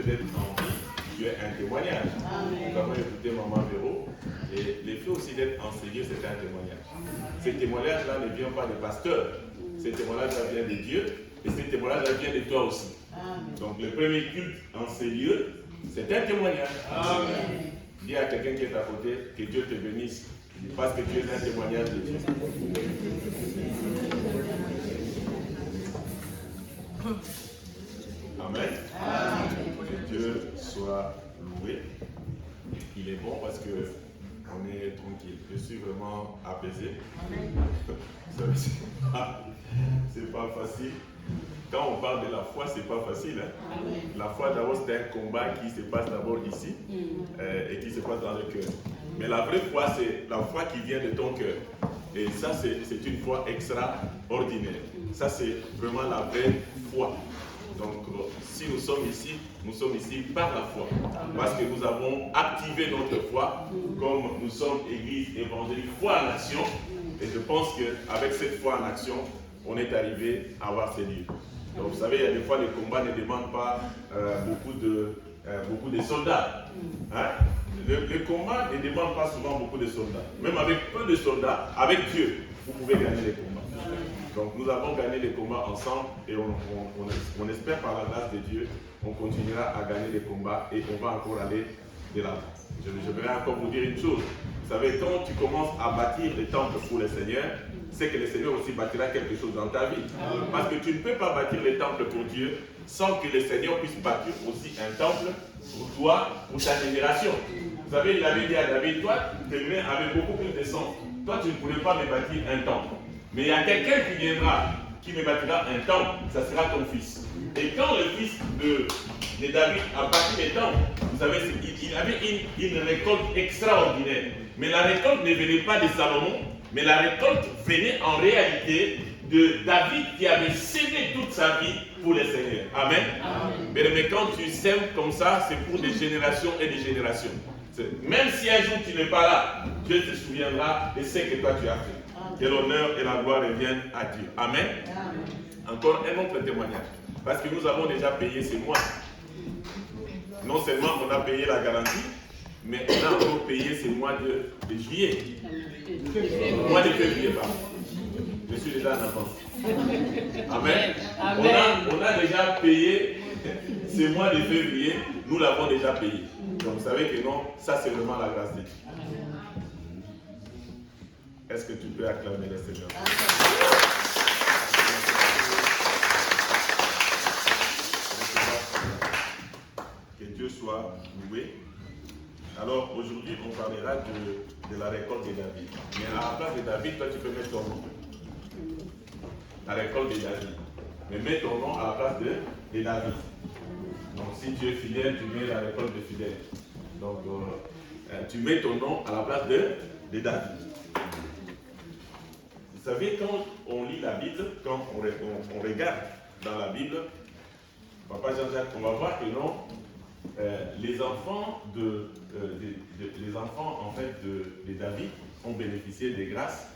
d'être en vie, tu es un témoignage. Nous avons écouté Maman Véro, et le fait aussi d'être enseigné, c'est un témoignage. Ces témoignages-là ne viennent pas des pasteurs, ces témoignages-là viennent de Dieu, et ces témoignages-là viennent de toi aussi. Donc le premier culte en ces lieux, c'est un témoignage. Amen. Dis à quelqu'un qui est à côté, que Dieu te bénisse, parce que tu es un témoignage de Dieu. Amen. Que Dieu soit loué. Il est bon parce que on est tranquille. Je suis vraiment apaisé. C'est pas facile. Quand on parle de la foi, c'est pas facile. Hein? La foi, d'abord, c'est un combat qui se passe d'abord ici et qui se passe dans le cœur. Mais la vraie foi, c'est la foi qui vient de ton cœur. Et ça, c'est une foi extraordinaire. Ça, c'est vraiment la vraie foi. Donc, si nous sommes ici par la foi. Parce que nous avons activé notre foi, comme nous sommes Église évangélique foi en action. Et je pense qu'avec cette foi en action, on est arrivé à avoir ces lieux. Donc, vous savez, il y a des fois, les combats ne demandent pas beaucoup de soldats. Hein? Le combat ne demande pas souvent beaucoup de soldats. Même avec peu de soldats, avec Dieu, vous pouvez gagner les combats. Donc nous avons gagné les combats ensemble et on espère par la grâce de Dieu, on continuera à gagner les combats et on va encore aller de l'avant. Je voudrais encore vous dire une chose. Vous savez, quand tu commences à bâtir les temples pour le Seigneur, c'est que le Seigneur aussi bâtira quelque chose dans ta vie. Parce que tu ne peux pas bâtir les temples pour Dieu sans que le Seigneur puisse bâtir aussi un temple pour toi, pour ta génération. Vous savez, il avait dit à David, toi, tes mains avaient beaucoup plus de sang. Toi, tu ne pourrais pas me bâtir un temple. Mais il y a quelqu'un qui viendra, qui me bâtira un temple, ça sera ton fils. Et quand le fils de David a bâti les temples, vous savez, il avait une récolte extraordinaire. Mais la récolte ne venait pas de Salomon, mais la récolte venait en réalité de David qui avait sémé toute sa vie pour le Seigneur. Amen. Mais quand tu sèmes comme ça, c'est pour des générations et des générations. Même si un jour tu n'es pas là, Dieu te souviendra de ce que toi tu as fait. Que l'honneur et la gloire reviennent à Dieu. Amen. Encore un autre témoignage. Parce que nous avons déjà payé ces mois. Non seulement on a payé la garantie, mais on a encore payé ces mois de juillet. Mois de février, pardon. Je suis déjà en avance. Amen. On a déjà payé ces mois de février. Nous l'avons déjà payé. Donc vous savez que non, ça c'est vraiment la grâce de Dieu. Est-ce que tu peux acclamer le Seigneur? Que Dieu soit loué. Alors aujourd'hui, on parlera de la récolte de David. Mais à la place de David, toi tu peux mettre ton nom. La récolte de David. Mais mets ton nom à la place de David. Donc si tu es fidèle, tu mets la récolte de fidèle. Donc tu mets ton nom à la place de David. Vous savez, quand on lit la Bible, quand on regarde dans la Bible, Papa Jean-Jacques, on va voir que non, les enfants en fait de David ont bénéficié des grâces,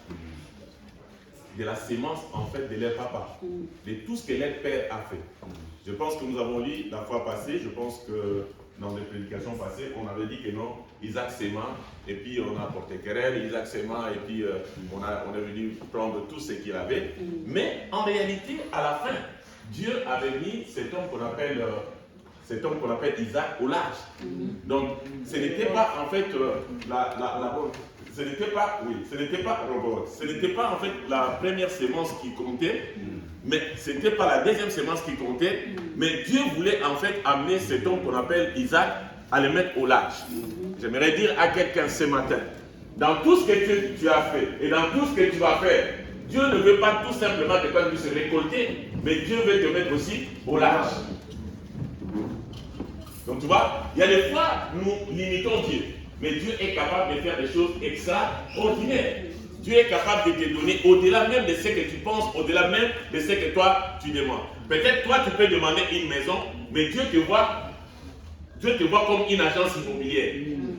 de la sémence en fait de leur papa, de tout ce que leur père a fait. Je pense que nous avons lu la fois passée, je pense que dans les prédications passées, on avait dit que non, Isaac s'aima, et puis on a apporté querelle, Isaac s'aima, et puis on est venu prendre tout ce qu'il avait. Mais en réalité, à la fin, Dieu avait mis cet homme qu'on appelle Isaac au large. Donc, ce n'était pas en fait ce n'était pas en fait la première sémence qui comptait, mais ce n'était pas la deuxième sémence qui comptait, mais Dieu voulait en fait amener cet homme qu'on appelle Isaac à le mettre au large. J'aimerais dire à quelqu'un ce matin, dans tout ce que tu as fait et dans tout ce que tu vas faire, Dieu ne veut pas tout simplement que tu puisses récolter, mais Dieu veut te mettre aussi au large. Donc tu vois, il y a des fois, nous limitons Dieu. Mais Dieu est capable de faire des choses extraordinaires. Dieu est capable de te donner au-delà même de ce que tu penses, au-delà même de ce que toi tu demandes. Peut-être toi tu peux demander une maison, mais Dieu te voit comme une agence immobilière.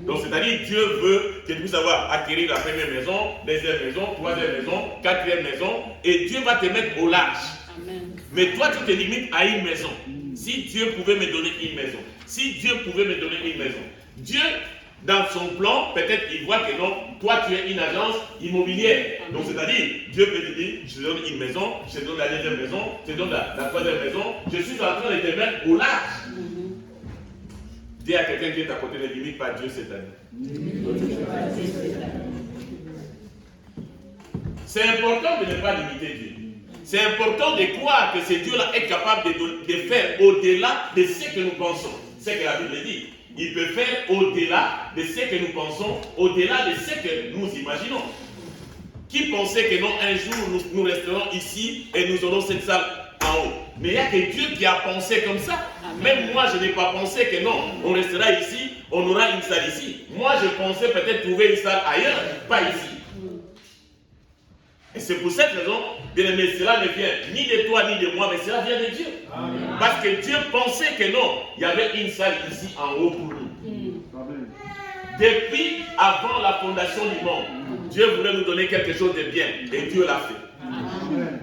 Donc c'est-à-dire Dieu veut que tu puisses acquérir la première maison, deuxième maison, troisième maison, quatrième maison, et Dieu va te mettre au large. Amen. Mais toi tu te limites à une maison. Si Dieu pouvait me donner une maison, si Dieu pouvait me donner une maison, Dieu, dans son plan, peut-être il voit que non, toi tu es une agence immobilière. Donc c'est-à-dire, Dieu peut te dire, je te donne une maison, je te donne la deuxième maison, je te donne la troisième maison, je suis en train de te mettre au large. Dis à quelqu'un qui est à côté, ne limite pas Dieu cette année. C'est important de ne pas limiter Dieu. C'est important de croire que ce Dieu-là est capable de faire au-delà de ce que nous pensons. C'est ce que la Bible dit. Il peut faire au-delà de ce que nous pensons, au-delà de ce que nous imaginons. Qui pensait que non, un jour nous resterons ici et nous aurons cette salle en haut? Mais il n'y a que Dieu qui a pensé comme ça. Amen. Même moi, je n'ai pas pensé que non, on restera ici, on aura une salle ici. Moi, je pensais peut-être trouver une salle ailleurs, pas ici. Et c'est pour cette raison, bien aimé, cela ne vient ni de toi ni de moi, mais cela vient de Dieu. Amen. Parce que Dieu pensait que non, il y avait une salle ici en haut pour nous. Amen. Depuis avant la fondation du monde, Dieu voulait nous donner quelque chose de bien et Dieu l'a fait. Amen.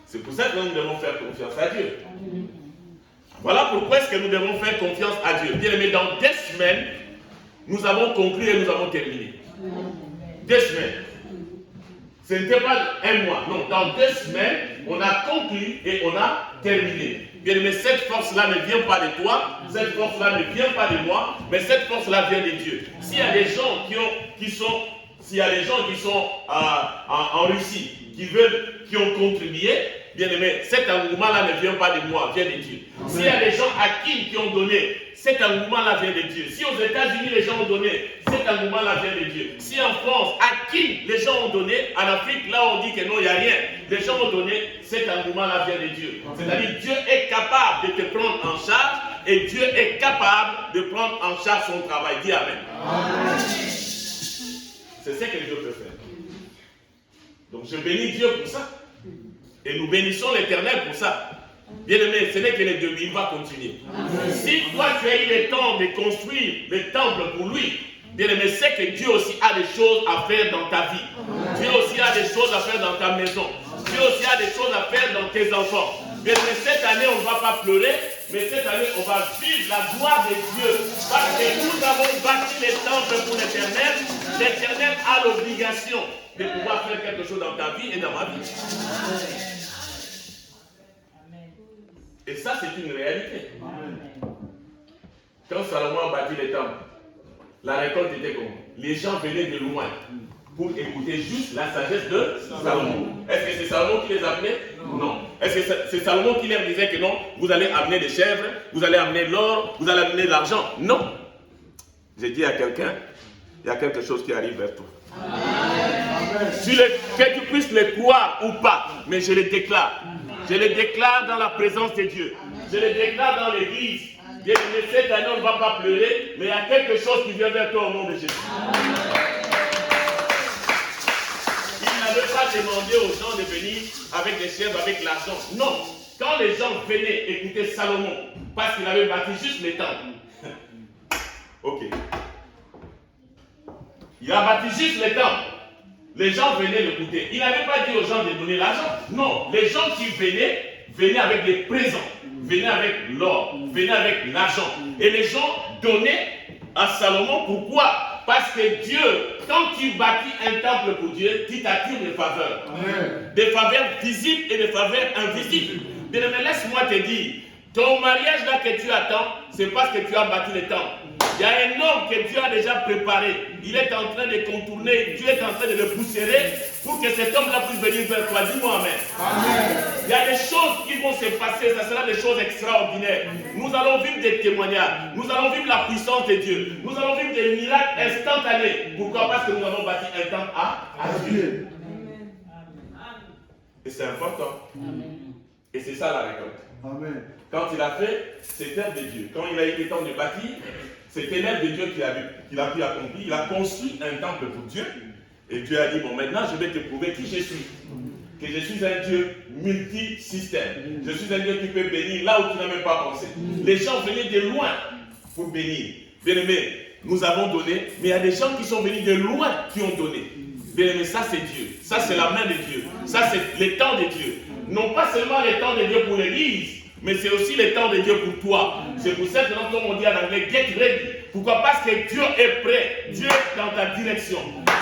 C'est pour ça que nous devons faire confiance à Dieu. Amen. Voilà pourquoi est-ce que nous devons faire confiance à Dieu. Bien aimé, dans 2 semaines, nous avons conclu et nous avons terminé. 2 semaines. Ce n'était pas un mois, non. Dans 2 semaines, on a conclu et on a terminé. Bien aimé, cette force-là ne vient pas de toi, cette force-là ne vient pas de moi, mais cette force-là vient de Dieu. S'il y a des gens qui sont en Russie, qui ont contribué, bien aimé, cet engouement-là ne vient pas de moi, vient de Dieu. S'il y a des gens à qui ont donné, cet engouement-là vient de Dieu. Si aux États-Unis les gens ont donné, cet engouement-là vient de Dieu. Si en France, à qui les gens ont donné, en Afrique, là on dit que non, il n'y a rien. Les gens ont donné, cet engouement-là vient de Dieu. C'est-à-dire Dieu est capable de te prendre en charge et Dieu est capable de prendre en charge son travail. Dis Amen. Amen. C'est ce que Dieu peut faire. Donc je bénis Dieu pour ça. Et nous bénissons l'Éternel pour ça. Bien aimé, ce n'est que le début, il va continuer. Amen. Si toi tu as eu le temps de construire le temple pour lui, bien aimé, c'est que Dieu aussi a des choses à faire dans ta vie. Amen. Dieu aussi a des choses à faire dans ta maison. Amen. Dieu aussi a des choses à faire dans tes enfants. Bien aimé, cette année on ne va pas pleurer, mais cette année on va vivre la gloire de Dieu. Parce que nous avons bâti les temples pour l'Éternel. L'Éternel a l'obligation de pouvoir faire quelque chose dans ta vie et dans ma vie. Amen. Et ça, c'est une réalité. Amen. Quand Salomon a bâti les temples, la récolte était comment? Les gens venaient de loin pour écouter juste la sagesse de Salomon. Est-ce que c'est Salomon qui les appelait? Non. Est-ce que c'est Salomon qui leur disait que non, vous allez amener des chèvres, vous allez amener de l'or, vous allez amener de l'argent? Non. J'ai dit à quelqu'un, il y a quelque chose qui arrive vers toi. Amen. Que tu puisses le croire ou pas, mais je le déclare. Je le déclare dans la présence de Dieu. Je le déclare dans l'église. Bien aimé, cette année, on ne va pas pleurer, mais il y a quelque chose qui vient vers toi au nom de Jésus. Il n'avait pas demandé aux gens de venir avec des chèvres, avec l'argent. Non. Quand les gens venaient écouter Salomon, parce qu'il avait bâti juste les temples. Ok. Il a bâti juste les temples. Les gens venaient l'écouter. Il n'avait pas dit aux gens de donner l'argent. Non, les gens qui venaient avec des présents, venaient avec l'or, venaient avec l'argent. Et les gens donnaient à Salomon. Pourquoi? Parce que Dieu, quand tu bâtis un temple pour Dieu, tu t'attires des faveurs. Amen. Des faveurs visibles et des faveurs invisibles. Bien aimé, laisse-moi te dire, ton mariage là que tu attends, c'est parce que tu as bâti le temple. Il y a un homme que Dieu a déjà préparé. Il est en train de contourner. Dieu est en train de le pousser pour que cet homme-là puisse venir vers toi. Dis-moi Amen. Amen. Il y a des choses qui vont se passer. Ça sera des choses extraordinaires. Nous allons vivre des témoignages. Nous allons vivre la puissance de Dieu. Nous allons vivre des miracles instantanés. Pourquoi? Parce que nous avons bâti un temple à Dieu. Amen. Et c'est important. Amen. Et c'est ça la récolte. Amen. Quand il a fait, c'était l'œuvre de Dieu. Quand il a été temps de bâtir, c'était l'œuvre de Dieu qu'il a pu accomplir. Il a construit un temple pour Dieu. Et Dieu a dit, bon, maintenant je vais te prouver qui je suis. Que je suis un Dieu multi-système. Je suis un Dieu qui peut bénir là où tu n'as même pas pensé. Les gens venaient de loin pour bénir. Bien aimé, nous avons donné, mais il y a des gens qui sont venus de loin qui ont donné. Bien aimé, ça c'est Dieu. Ça c'est la main de Dieu. Ça c'est le temps de Dieu. Non pas seulement le temps de Dieu pour l'Église, mais c'est aussi le temps de Dieu pour toi. C'est pour ça que, comme on dit en anglais, get ready. Pourquoi? Parce que Dieu est prêt. Dieu est dans ta direction.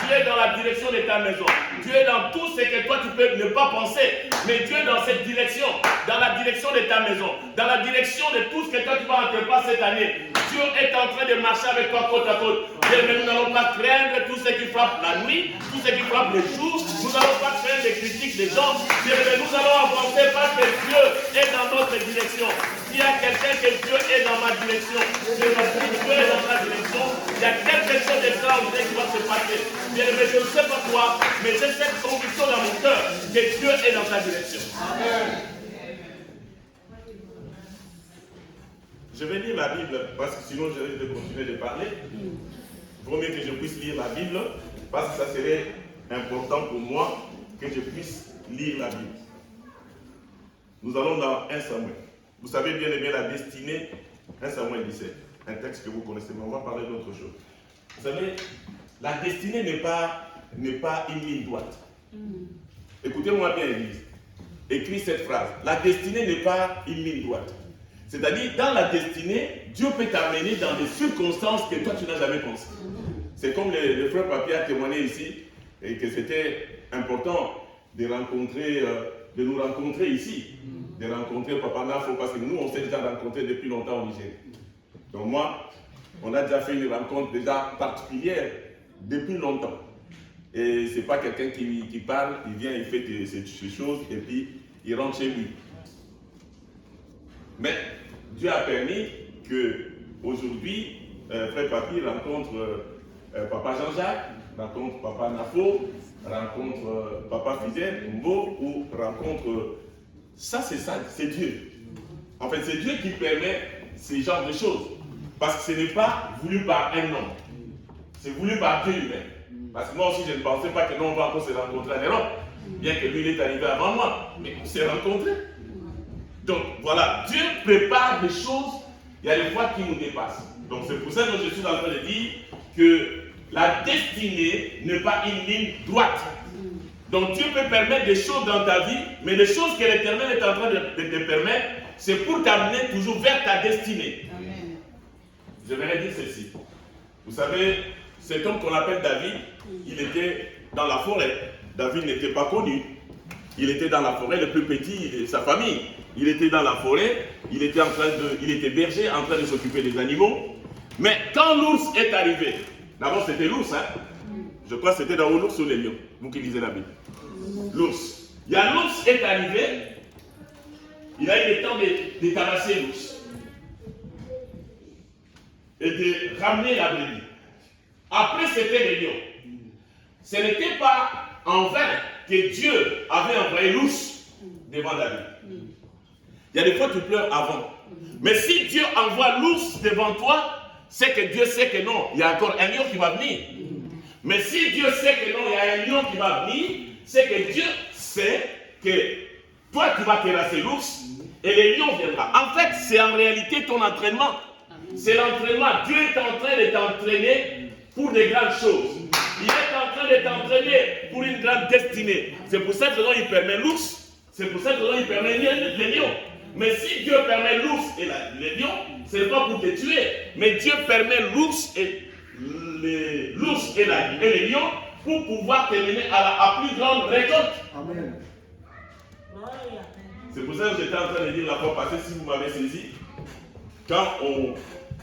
Dieu est dans la direction de ta maison. Dieu est dans tout ce que toi tu peux ne pas penser. Mais Dieu est dans cette direction. Dans la direction de ta maison. Dans la direction de tout ce que toi tu vas entreprendre cette année. Dieu est en train de marcher avec toi côte à côte. Mais nous n'allons pas craindre tout ce qui frappe la nuit, tout ce qui frappe le jour. Nous n'allons pas craindre les critiques des gens. Mais nous allons avancer parce que Dieu est dans notre direction. S'il y a quelqu'un que Dieu est dans ma direction, Dieu est dans ma direction, il y a quelque chose d'extraordinaire qui va se passer. Bien, mais je ne sais pas quoi, mais j'ai cette conviction dans mon cœur que Dieu est dans ta direction. Amen. Je vais lire la Bible parce que sinon je risque de continuer de parler. Il vaut mieux que je puisse lire la Bible parce que ça serait important pour moi que je puisse lire la Bible. Nous allons dans 1 Samuel. Vous savez bien aimé la destinée, 1 Samuel 17, un texte que vous connaissez, mais on va parler d'autre chose. Vous savez, la destinée n'est pas une ligne droite. Écoutez-moi bien, Église. Écris cette phrase. La destinée n'est pas une ligne droite. C'est-à-dire, dans la destinée, Dieu peut t'amener dans des circonstances que toi, tu n'as jamais pensé. C'est comme le frère Papier a témoigné ici, et que c'était important de nous rencontrer ici, de rencontrer Papa Nafo, parce que nous, on s'est déjà rencontrés depuis longtemps au Niger. Donc moi, on a déjà fait une rencontre déjà particulière depuis longtemps. Et ce n'est pas quelqu'un qui parle, il vient, il fait ces choses, et puis il rentre chez lui. Mais Dieu a permis qu'aujourd'hui, Frère Papi rencontre Papa Jean-Jacques, rencontre Papa Nafo, rencontre Papa Fidèle, Mbo, ou rencontre... Ça, c'est Dieu. En fait, c'est Dieu qui permet ces genres de choses. Parce que ce n'est pas voulu par un homme. C'est voulu par Dieu lui-même. Parce que moi aussi, je ne pensais pas que nous, on va encore se rencontrer en Europe. Bien que lui, il est arrivé avant moi. Mais on s'est rencontrés. Donc, voilà. Dieu prépare des choses. Il y a des fois qui nous dépassent. Donc, c'est pour ça que je suis en train de dire que la destinée n'est pas une ligne droite. Donc Dieu peut permettre des choses dans ta vie, mais les choses que l'Éternel est en train de te permettre, c'est pour t'amener toujours vers ta destinée. Amen. Je vais dire ceci. Vous savez, cet homme qu'on appelle David, il était dans la forêt. David n'était pas connu. Il était dans la forêt, le plus petit, sa famille. Il était dans la forêt, il était berger, en train de s'occuper des animaux. Mais quand l'ours est arrivé, d'abord c'était l'ours, hein? Je crois que c'était dans l'ours ou les lions, vous qui lisez la Bible. L'ours. Il y a l'ours est arrivé, il a eu le temps de tabasser l'ours et de ramener la brebis. Après, c'était les lions. Ce n'était pas en vain que Dieu avait envoyé l'ours devant David. Il y a des fois tu pleures avant. Mais si Dieu envoie l'ours devant toi, c'est que Dieu sait que non, il y a encore un lion qui va venir. Mais si Dieu sait que non, il y a un lion qui va venir, c'est que Dieu sait que toi tu vas terrasser l'ours et le lion viendra. En fait, c'est en réalité ton entraînement. C'est l'entraînement. Dieu est en train de t'entraîner pour des grandes choses. Il est en train de t'entraîner pour une grande destinée. C'est pour ça que il permet l'ours. C'est pour ça que il permet les lions. Mais si Dieu permet l'ours et les lions, ce n'est pas pour te tuer. Mais Dieu permet l'ours et les lions pour pouvoir te mener à plus grande récolte. Amen. C'est pour ça que j'étais en train de dire la fois passée, si vous m'avez saisi, quand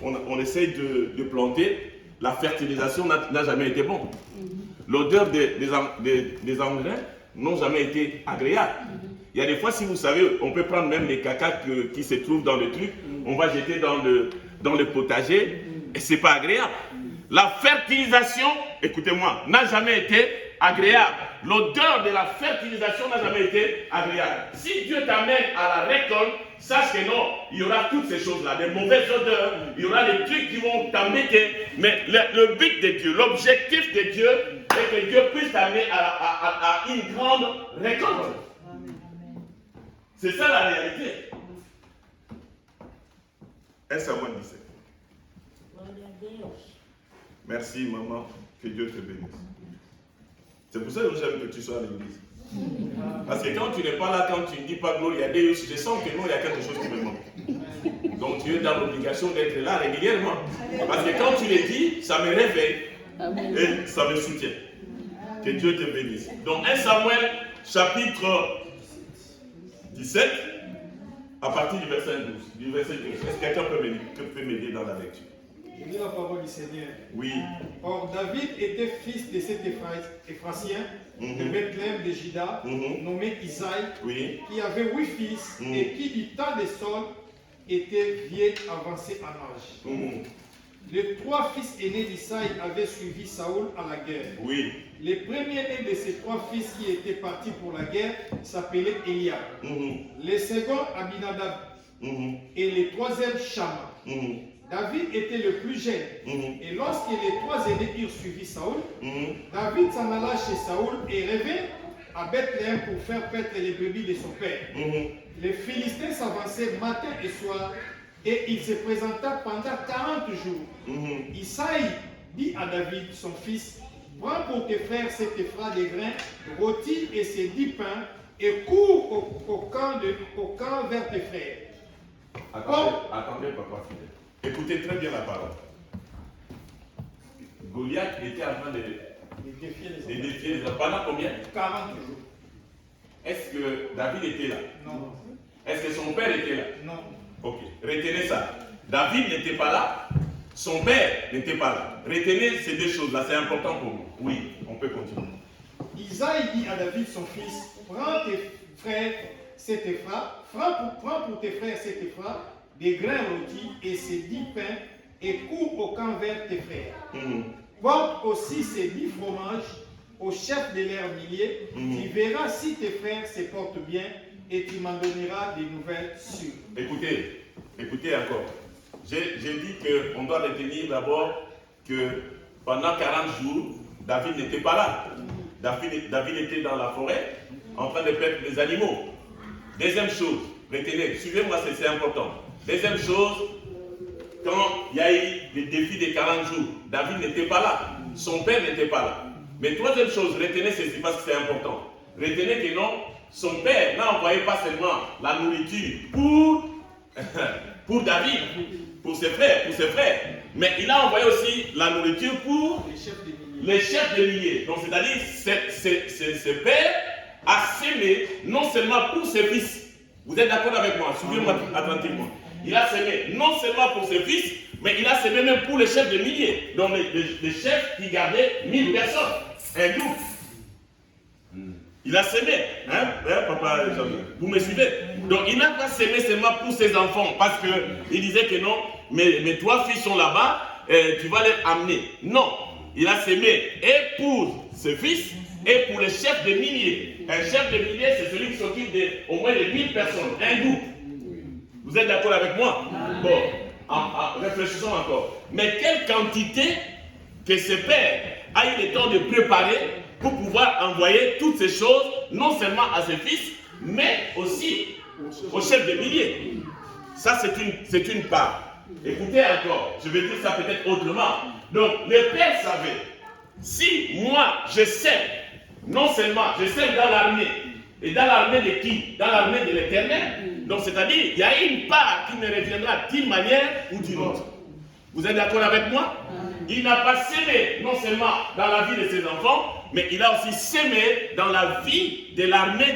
on essaye de planter, la fertilisation n'a jamais été bonne. L'odeur des engrais n'ont jamais été agréable. Il y a des fois, si vous savez, on peut prendre même les cacas qui se trouvent dans le truc, on va jeter dans le potager, et ce n'est pas agréable. La fertilisation, écoutez-moi, n'a jamais été agréable. L'odeur de la fertilisation n'a jamais été agréable. Si Dieu t'amène à la récolte, sache que non, il y aura toutes ces choses-là, des mauvaises odeurs, il y aura des trucs qui vont t'embêter. Mais le but de Dieu, l'objectif de Dieu, est que Dieu puisse t'amener à une grande récolte. C'est ça la réalité. 1 Samuel 17. Merci maman, que Dieu te bénisse. C'est pour ça que j'aime que tu sois à l'église. Parce que quand tu n'es pas là, quand tu ne dis pas Gloria à Dieu, je sens que non, il y a quelque chose qui me manque. Donc tu es dans l'obligation d'être là régulièrement. Parce que quand tu le dis, ça me réveille et ça me soutient. Que Dieu te bénisse. Donc 1 Samuel chapitre 17 à partir du verset 12. Est-ce que quelqu'un peut m'aider dans la lecture? Je lis la parole du Seigneur. Oui. Or, David était fils de cet Ephrathien de Bethléem de Juda, nommé Isaïe, qui avait 8 fils et qui, du temps de Saul, était vieux avancé en âge. Les 3 fils aînés d'Isaïe avaient suivi Saoul à la guerre. Oui. Les premiers-nés de ces 3 fils qui étaient partis pour la guerre s'appelaient Eliab. Les seconds, Abinadab. Et les troisièmes, Shama. David était le plus jeune. Et lorsque les 3 aînés eurent suivi Saoul, David s'en alla chez Saoul et revint à Bethléem pour faire paître les brebis de son père. Les Philistins s'avançaient matin et soir, et il se présenta pendant 40 jours. Isaïe dit à David, son fils, prends pour tes frères cet effrat de grains rôtis et ces 10 pains, et cours au camp vers tes frères. Attendez, papa fidèle. Écoutez très bien la parole. Goliath était en train de défier les hommes. Pendant combien? 40 jours. Est-ce que David était là? Non. Est-ce que son père était là? Non. Ok, retenez ça. David n'était pas là, son père n'était pas là. Retenez ces 2 choses-là, c'est important pour nous. Oui, on peut continuer. Isaïe dit à David, son fils, prends tes frères cet effrat, prends pour tes frères cet effrat, des grains rôtis et ces 10 pains, et cours au camp vers tes frères. Porte aussi ces 10 fromages au chef de leurs milliers. Tu verras si tes frères se portent bien, et tu m'en donneras des nouvelles sûres. Écoutez encore. J'ai dit qu'on doit retenir d'abord que pendant 40 jours, David n'était pas là. David était dans la forêt, en train de perdre les animaux. Deuxième chose, retenez, suivez-moi, c'est important. Deuxième chose, quand il y a eu le défi des 40 jours, David n'était pas là. Son père n'était pas là. Mais troisième chose, retenez ceci parce que c'est important. Retenez que non, son père n'a envoyé pas seulement la nourriture pour David, pour ses frères, mais il a envoyé aussi la nourriture pour les chefs de milliers. Donc c'est-à-dire, ce père a sémé non seulement pour ses fils. Vous êtes d'accord avec moi? Suivez-moi attentivement. Il a sémé non seulement pour ses fils, mais il a sémé même pour les chefs de milliers. Donc les chefs qui gardaient 1000 personnes. Un groupe. Il a sémé. Papa Jean-Luc, vous me suivez? Donc il n'a pas sémé seulement pour ses enfants, parce qu'il disait que non, mes 3 fils sont là-bas, tu vas les amener. Non, il a sémé et pour ses fils et pour les chefs de milliers. Un chef de milliers, c'est celui qui s'occupe au moins de 1000 personnes, un groupe. Vous êtes d'accord avec moi? Bon, réfléchissons encore. Mais quelle quantité que ce père a eu le temps de préparer pour pouvoir envoyer toutes ces choses, non seulement à ses fils, mais aussi aux chefs de milliers. Ça, c'est une part. Écoutez encore, je vais dire ça peut-être autrement. Donc, le père savait, si moi, je sème, non seulement je sème dans l'armée, et dans l'armée de qui? Dans l'armée de l'Éternel. Donc, c'est-à-dire, il y a une part qui me reviendra d'une manière ou d'une autre. Vous êtes d'accord avec moi? Il n'a pas sémé non seulement dans la vie de ses enfants, mais il a aussi sémé dans la vie de l'armée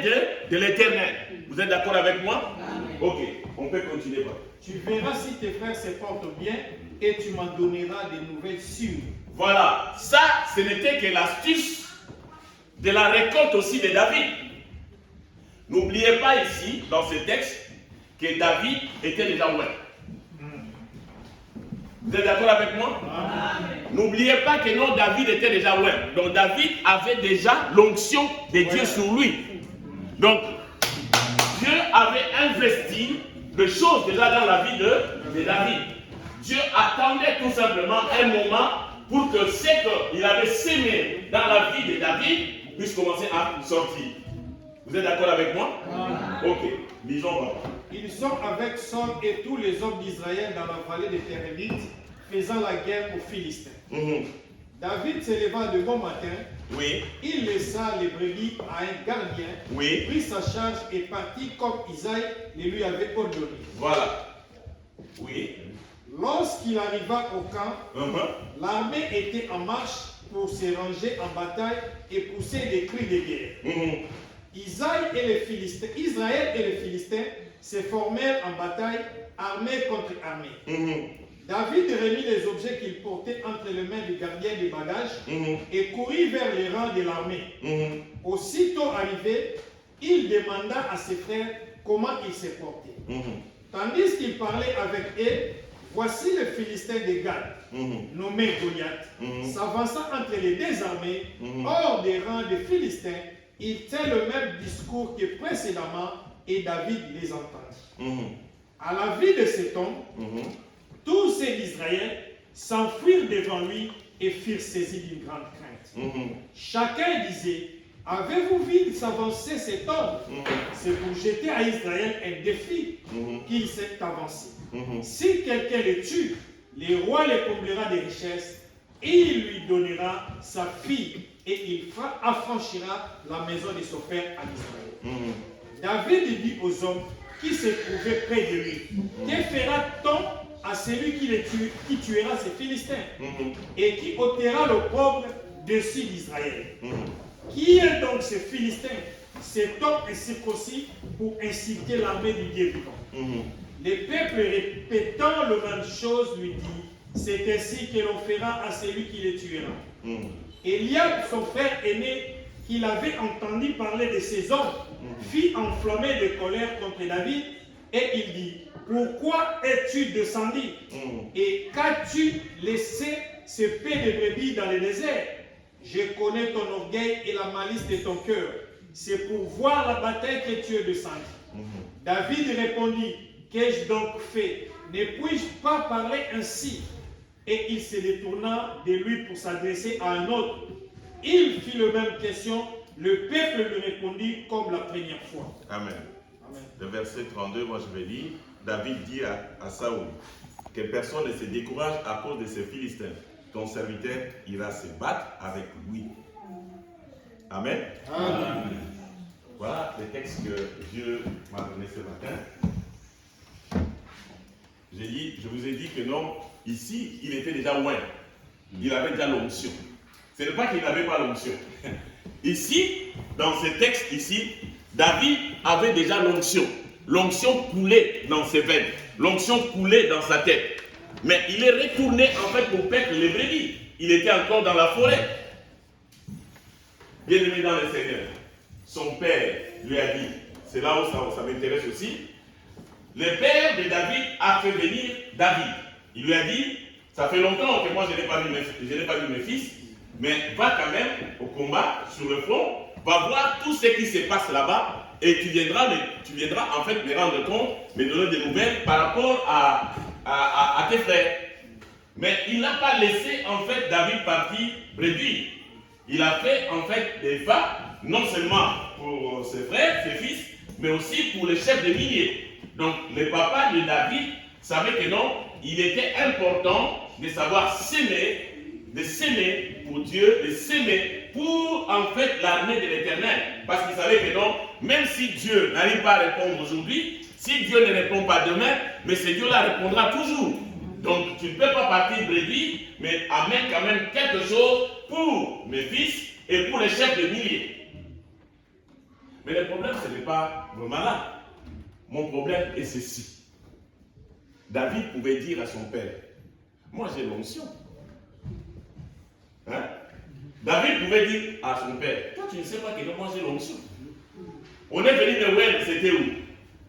de l'Éternel. Vous êtes d'accord avec moi? Ok, on peut continuer. Tu verras si tes frères se portent bien et tu m'en donneras des nouvelles sûres. Voilà, ça, ce n'était que l'astuce de la récolte aussi de David. N'oubliez pas ici, dans ce texte, que David était déjà loin. Vous êtes d'accord avec moi? N'oubliez pas que non, David était déjà loin. Donc David avait déjà l'onction de Dieu sur lui. Donc, Dieu avait investi des choses déjà dans la vie de David. Dieu attendait tout simplement un moment pour que ce qu'il avait sémé dans la vie de David puisse commencer à sortir. Vous êtes d'accord avec moi? Ok, lisons. Ils sont avec Saul et tous les hommes d'Israël dans la vallée des Térébites, faisant la guerre aux Philistins. David se leva de bon matin. Oui. Il laissa les brebis à un gardien, Oui. prit sa charge et partit comme Isaïe le lui avait ordonné. Voilà. Oui. Lorsqu'il arriva au camp, l'armée était en marche pour se ranger en bataille et pousser des cris de guerre. Israël et les Philistins se formèrent en bataille, armée contre armée. David remit les objets qu'il portait entre les mains du gardien des bagages et courut vers les rangs de l'armée. Aussitôt arrivé, il demanda à ses frères comment ils se portaient. Tandis qu'il parlait avec eux, voici le Philistin de Gad, nommé Goliath, s'avançant entre les deux armées, hors des rangs des Philistins. Il tint le même discours que précédemment et David les entendit. À la vue de cet homme, tous ceux d'Israël s'enfuirent devant lui et furent saisis d'une grande crainte. Chacun disait, avez-vous vu s'avancer cet homme? C'est pour jeter à Israël un défi qu'il s'est avancé. Si quelqu'un le tue, le roi le comblera de richesses et il lui donnera sa fille et il affranchira la maison de son père à Israël. David dit aux hommes qui se trouvaient près de lui, que fera-t-on à celui qui tuera ces Philistins et qui ôtera le pauvre dessus d'Israël? Qui est donc ce Philistin? Cet homme est circoncis pour inciter l'armée du Dieu vivant. Les peuples répétant le même chose lui dit, c'est ainsi que l'on fera à celui qui les tuera. Eliab, son frère aîné, qu'il avait entendu parler de ces hommes, fit enflammer de colère contre David et il dit, pourquoi es-tu descendu et qu'as-tu laissé ce paix de brebis dans le désert? Je connais ton orgueil et la malice de ton cœur. C'est pour voir la bataille que tu es descendu. David répondit, qu'ai-je donc fait? Ne puis-je pas parler ainsi? Et il se détourna de lui pour s'adresser à un autre. Il fit la même question. Le peuple lui répondit comme la première fois. Amen. Le verset 32, moi je vais lire. David dit à Saoul que personne ne se décourage à cause de ces Philistins. Ton serviteur ira se battre avec lui. Amen. Amen. Voilà le texte que Dieu m'a donné ce matin. Je vous ai dit que non, ici, il était déjà loin. Il avait déjà l'onction. Ce n'est pas qu'il n'avait pas l'onction. Ici, dans ce texte ici, David avait déjà l'onction. L'onction coulait dans ses veines. L'onction coulait dans sa tête. Mais il est retourné en fait pour paître les brebis. Il était encore dans la forêt. Bien aimé dans le Seigneur, son père lui a dit, c'est là où ça m'intéresse aussi, le père de David a fait venir David. Il lui a dit, ça fait longtemps que moi je n'ai pas vu mes fils, mais va quand même au combat, sur le front, va voir tout ce qui se passe là-bas, et tu viendras en fait me rendre compte, me donner des nouvelles par rapport à tes frères. Mais il n'a pas laissé en fait David partir brebis. Il a fait en fait des pas, non seulement pour ses frères, ses fils, mais aussi pour les chefs de milliers. Donc le papa de David savait que non, il était important de savoir s'aimer, de s'aimer pour Dieu, de s'aimer pour en fait l'armée de l'Éternel. Parce qu'il savait que non, même si Dieu n'arrive pas à répondre aujourd'hui, si Dieu ne répond pas demain, mais ce Dieu-là répondra toujours. Donc tu ne peux pas partir brebis, mais amène quand même quelque chose pour mes fils et pour les chefs de milliers. Mais le problème, ce n'est pas vraiment là. Mon problème est ceci. David pouvait dire à son père, moi j'ai l'onction. Hein? David pouvait dire à son père, toi tu ne sais pas que moi j'ai l'onction. On est venu de Well, c'était où?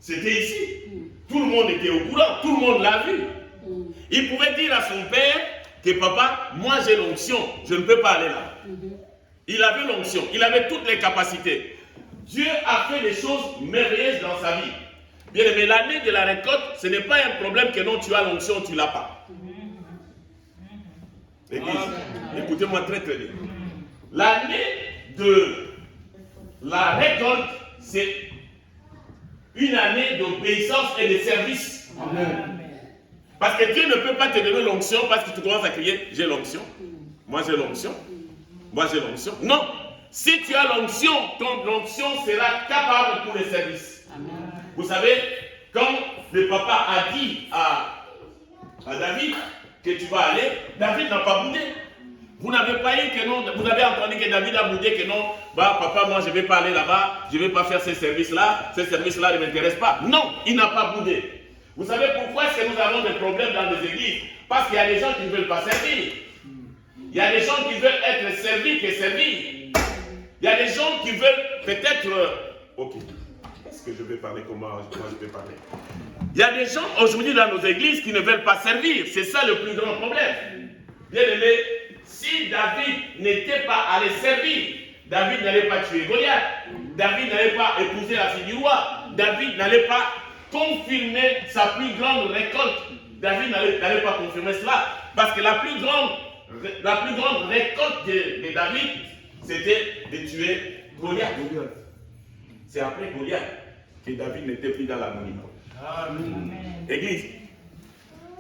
C'était ici. Tout le monde était au courant, tout le monde l'a vu. Il pouvait dire à son père que papa, moi j'ai l'onction, je ne peux pas aller là. Il avait l'onction, il avait toutes les capacités. Dieu a fait des choses merveilleuses dans sa vie. Bien aimé, l'année de la récolte, ce n'est pas un problème que non, tu as l'onction, tu ne l'as pas. L'église, écoutez-moi très très bien. L'année de la récolte, c'est une année d'obéissance et de service. Amen. Parce que Dieu ne peut pas te donner l'onction parce que tu commences à crier, j'ai l'onction. Moi j'ai l'onction. Moi j'ai l'onction. Non. Si tu as l'onction, ton onction sera capable pour les services. Amen. Vous savez, quand le papa a dit à David que tu vas aller, David n'a pas boudé. Vous n'avez pas eu que non, vous avez entendu que David a boudé que non, bah papa, moi je ne vais pas aller là-bas, je ne vais pas faire ces services-là ne m'intéressent pas. Non, il n'a pas boudé. Vous savez pourquoi est-ce que nous avons des problèmes dans les églises? Parce qu'il y a des gens qui ne veulent pas servir. Il y a des gens qui veulent être servis que servir. Il y a des gens qui veulent peut-être... Ok, est-ce que je vais parler comment je vais parler? Il y a des gens aujourd'hui dans nos églises qui ne veulent pas servir. C'est ça le plus grand problème. Bien aimé, si David n'était pas allé servir, David n'allait pas tuer Goliath. David n'allait pas épouser la fille du roi. David n'allait pas confirmer sa plus grande récolte. David n'allait pas confirmer cela. Parce que la plus grande récolte de David, c'était de tuer Goliath. C'est après Goliath que David n'était plus dans l'anonymat. Église,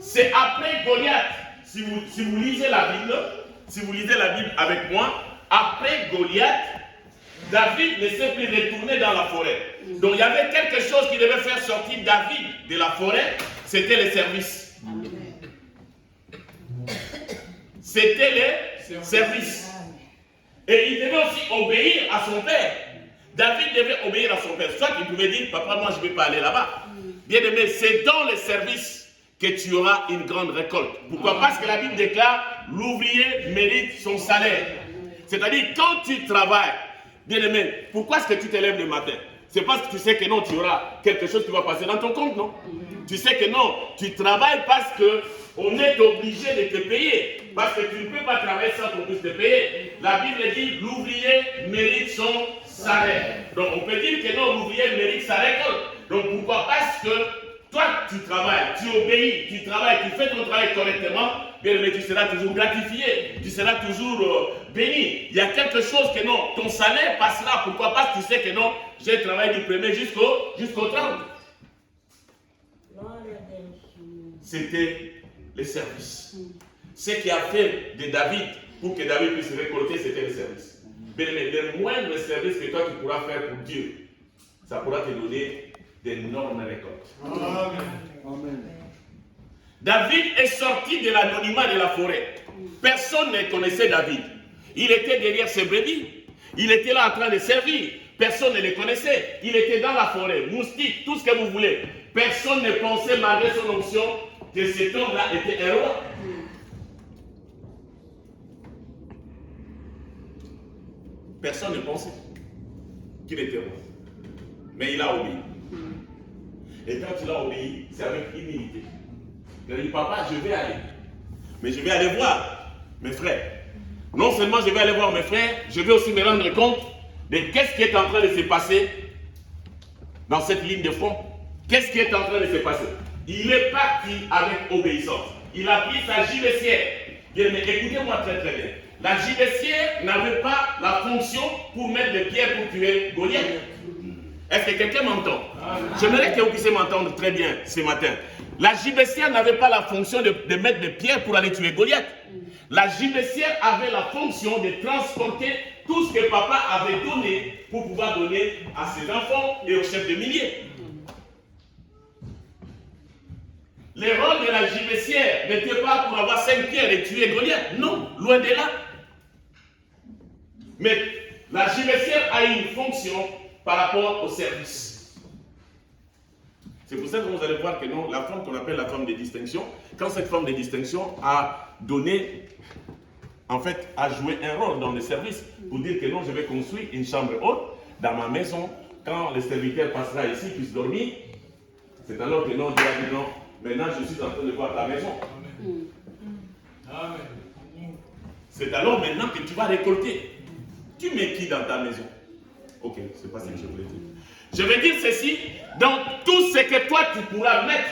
c'est après Goliath. Si vous lisez la Bible avec moi, après Goliath, David ne s'est plus retourné dans la forêt. Donc il y avait quelque chose qui devait faire sortir David de la forêt, c'était les services. C'était les services. Et il devait aussi obéir à son père. David devait obéir à son père. Soit il pouvait dire, papa, moi je ne vais pas aller là-bas. Bien aimé, c'est dans les services que tu auras une grande récolte. Pourquoi? Parce que la Bible déclare, l'ouvrier mérite son salaire. C'est-à-dire, quand tu travailles, bien aimé, pourquoi est-ce que tu te lèves le matin? C'est parce que tu sais que non, tu auras quelque chose qui va passer dans ton compte, non? Tu sais que non, tu travailles parce qu'on est obligé de te payer. Parce que tu ne peux pas travailler sans qu'on puisse te payer. La Bible dit, l'ouvrier mérite son salaire. Donc on peut dire que non, l'ouvrier mérite sa récolte. Donc pourquoi? Parce que toi, tu travailles, tu obéis, tu travailles, tu fais ton travail correctement, bien aimé, tu seras toujours gratifié, tu seras toujours béni. Il y a quelque chose que non, ton salaire passera. Pourquoi? Parce que tu sais que non, j'ai travaillé du 1er jusqu'au 30. C'était les services. Ce qui a fait de David, pour que David puisse récolter, c'était les services. Mais le moindre service que toi tu pourras faire pour Dieu, ça pourra te donner d'énormes récoltes. Amen. David est sorti de l'anonymat de la forêt. Personne ne connaissait David. Il était derrière ses brebis. Il était là en train de servir. Personne ne le connaissait. Il était dans la forêt, moustique, tout ce que vous voulez. Personne ne pensait, malgré son onction, que cet homme-là était un roi. Personne ne pensait qu'il était roi. Mais il a obéi. Et quand il a obéi, c'est avec humilité. Il a dit, papa, je vais aller. Mais je vais aller voir mes frères. Non seulement je vais aller voir mes frères, je vais aussi me rendre compte de qu'est-ce qui est en train de se passer dans cette ligne de front. Qu'est-ce qui est en train de se passer? Il est parti avec obéissance. Il a pris sa gibecière. Bien, mais écoutez-moi très très bien. La gibecière n'avait pas la fonction pour mettre des pierres pour tuer Goliath. Est-ce que quelqu'un m'entend? J'aimerais que vous puissiez m'entendre très bien ce matin. La gibecière n'avait pas la fonction de mettre des pierres pour aller tuer Goliath. La gibecière avait la fonction de transporter tout ce que papa avait donné pour pouvoir donner à ses enfants et aux chefs de milliers. Le rôle de la gibecière n'était pas pour avoir 5 pierres et tuer Goliath. Non, loin de là. Mais la gibecière a une fonction par rapport au service. C'est pour ça que vous allez voir que non, la femme qu'on appelle la femme de distinction, quand cette femme de distinction a donné, en fait, a joué un rôle dans le service pour dire que non, je vais construire une chambre haute dans ma maison, quand le serviteur passera ici, puisse dormir, c'est alors que non, Dieu a dit non, maintenant je suis en train de voir ta maison. Amen. C'est alors maintenant que tu vas récolter. Tu mets qui dans ta maison? Ok, c'est pas ce que je voulais dire. Je vais dire ceci, dans tout ce que toi tu pourras mettre,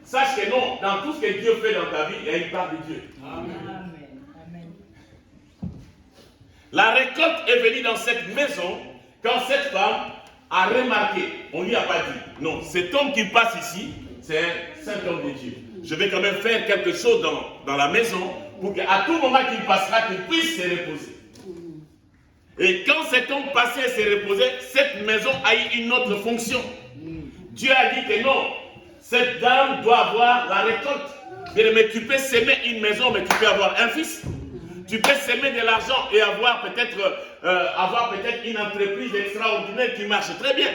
sache que non, dans tout ce que Dieu fait dans ta vie, il y a une part de Dieu. Amen. Amen. La récolte est venue dans cette maison quand cette femme a remarqué, on ne lui a pas dit, non, cet homme qui passe ici, c'est un saint homme de Dieu. Je vais quand même faire quelque chose dans la maison pour qu'à tout moment qu'il passera, qu'il puisse se reposer. Et quand cet homme passait et se reposait, cette maison a eu une autre fonction. Dieu a dit que non, cette dame doit avoir la récolte. Mais tu peux s'aimer une maison, mais tu peux avoir un fils. Tu peux s'aimer de l'argent et avoir peut-être une entreprise extraordinaire qui marche très bien.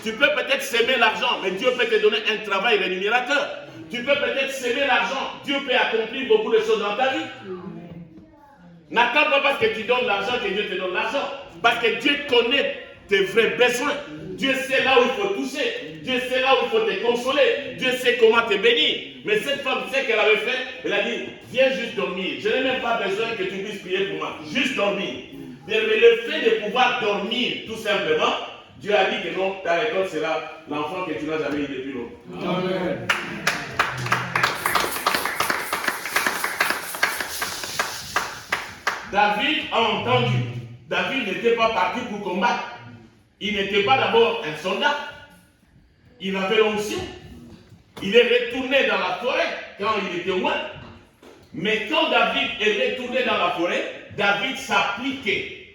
Tu peux peut-être s'aimer l'argent, mais Dieu peut te donner un travail rémunérateur. Tu peux peut-être s'aimer l'argent, Dieu peut accomplir beaucoup de choses dans ta vie. N'attends pas parce que tu donnes l'argent que Dieu te donne l'argent. Parce que Dieu connaît tes vrais besoins. Dieu sait là où il faut toucher. Dieu sait là où il faut te consoler. Dieu sait comment te bénir. Mais cette femme, tu sais qu'elle avait fait? Elle a dit, viens juste dormir. Je n'ai même pas besoin que tu puisses prier pour moi. Juste dormir. Mais le fait de pouvoir dormir, tout simplement, Dieu a dit que non, ta récolte sera l'enfant que tu n'as jamais eu depuis longtemps. Amen. David a entendu. David n'était pas parti pour combattre. Il n'était pas d'abord un soldat. Il avait l'onction. Il est retourné dans la forêt quand il était loin. Mais quand David est retourné dans la forêt, David s'appliquait.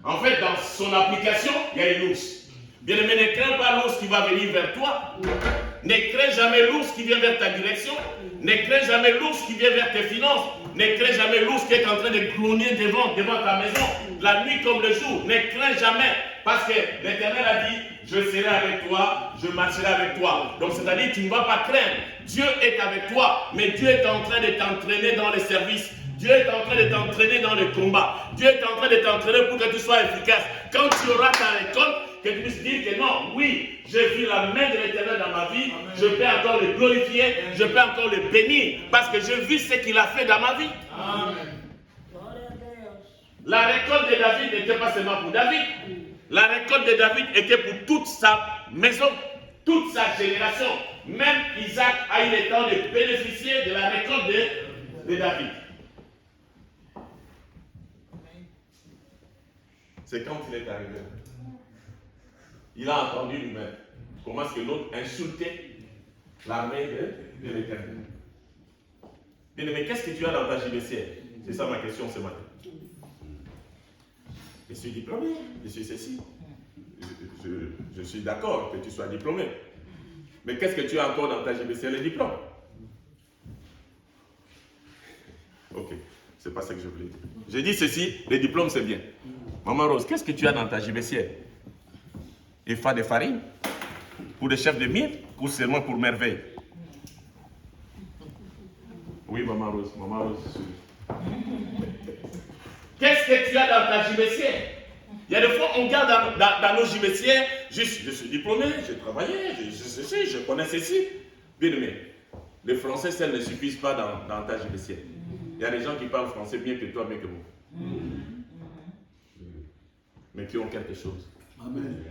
En fait, dans son application, il y a une ours. Bien aimé, ne crains pas l'ours qui va venir vers toi. Ne crains jamais l'ours qui vient vers ta direction. Ne crains jamais l'ours qui vient vers tes finances. Ne crains jamais l'ours qui est en train de grogner devant ta maison, la nuit comme le jour. Ne crains jamais, parce que l'Éternel a dit, je serai avec toi, je marcherai avec toi. Donc c'est-à-dire, tu ne vas pas craindre. Dieu est avec toi, mais Dieu est en train de t'entraîner dans les services. Dieu est en train de t'entraîner dans le combat. Dieu est en train de t'entraîner pour que tu sois efficace. Quand tu auras ta récolte, que tu puisses dire que non, oui, j'ai vu la main de l'Éternel dans ma vie, je peux encore le glorifier, je peux encore le bénir, parce que j'ai vu ce qu'il a fait dans ma vie. Amen. La récolte de David n'était pas seulement pour David. La récolte de David était pour toute sa maison, toute sa génération. Même Isaac a eu le temps de bénéficier de la récolte de David. C'est quand il est arrivé. Il a entendu lui-même comment est-ce que l'autre insultait l'armée de l'Éternel. Bien, mais qu'est-ce que tu as dans ta JBCR? C'est ça ma question ce matin. Je suis diplômé, je suis ceci. Je suis d'accord que tu sois diplômé. Mais qu'est-ce que tu as encore dans ta JBCR, les diplômes? Ok, c'est pas ça que je voulais dire. J'ai dit ceci, les diplômes c'est bien. Maman Rose, qu'est-ce que tu as dans ta JBCR? Il faut des farines pour des chefs de mire ou seulement pour merveille? Oui, Maman Rose, Qu'est-ce que tu as dans ta JBCR? Il y a des fois, on garde dans nos JBCR, juste, je suis diplômé, j'ai travaillé, je connais ceci. Bien aimé, les français, ça ne suffisent pas dans ta JBCR. Il y a des gens qui parlent français mieux que toi, mieux que moi. Mais qui ont quelque chose. Amen.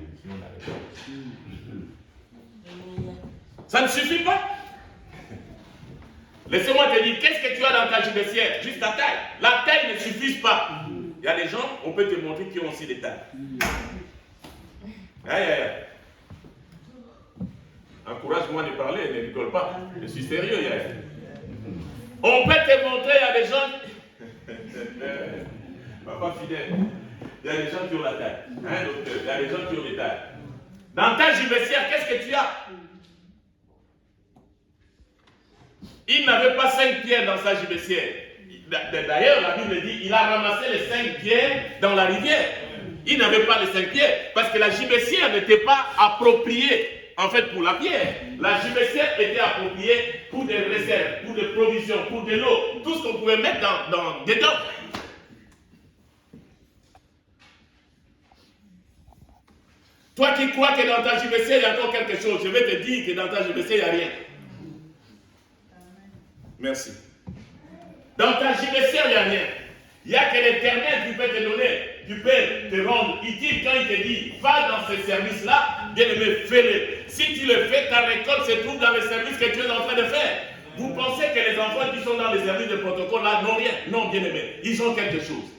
Ça ne suffit pas. Laissez-moi te dire, qu'est-ce que tu as dans ta JBCR? Juste ta taille. La taille ne suffit pas. Il y a des gens, on peut te montrer qui ont aussi des tailles. Aïe, aïe, aïe. Encourage-moi de parler, ne rigole pas. Je suis sérieux, aïe. On peut te montrer, il y a des gens. Papa fidèle. Il y a des gens qui ont la taille. Hein, docteur? Il y a des gens qui ont des tailles. Dans ta JBCR, qu'est-ce que tu as? Il n'avait pas 5 pierres dans sa JBCR. D'ailleurs, la Bible dit il a ramassé les 5 pierres dans la rivière. Il n'avait pas les 5 pierres parce que la JBCR n'était pas appropriée en fait pour la pierre. La JBCR était appropriée pour des réserves, pour des provisions, pour de l'eau, tout ce qu'on pouvait mettre dedans. Toi qui crois que dans ta JBCR il y a encore quelque chose, je vais te dire que dans ta JBCR il n'y a rien. Merci. Dans ta JBCR il n'y a rien. Il n'y a que l'Éternel qui peut te donner, qui peut te rendre utile quand il te dit va dans ce service-là, bien aimé, fais-le. Si tu le fais, ta récolte se trouve dans le service que tu es en train de faire. Vous pensez que les enfants qui sont dans les services de protocole là n'ont rien? Non, bien aimé, ils ont quelque chose.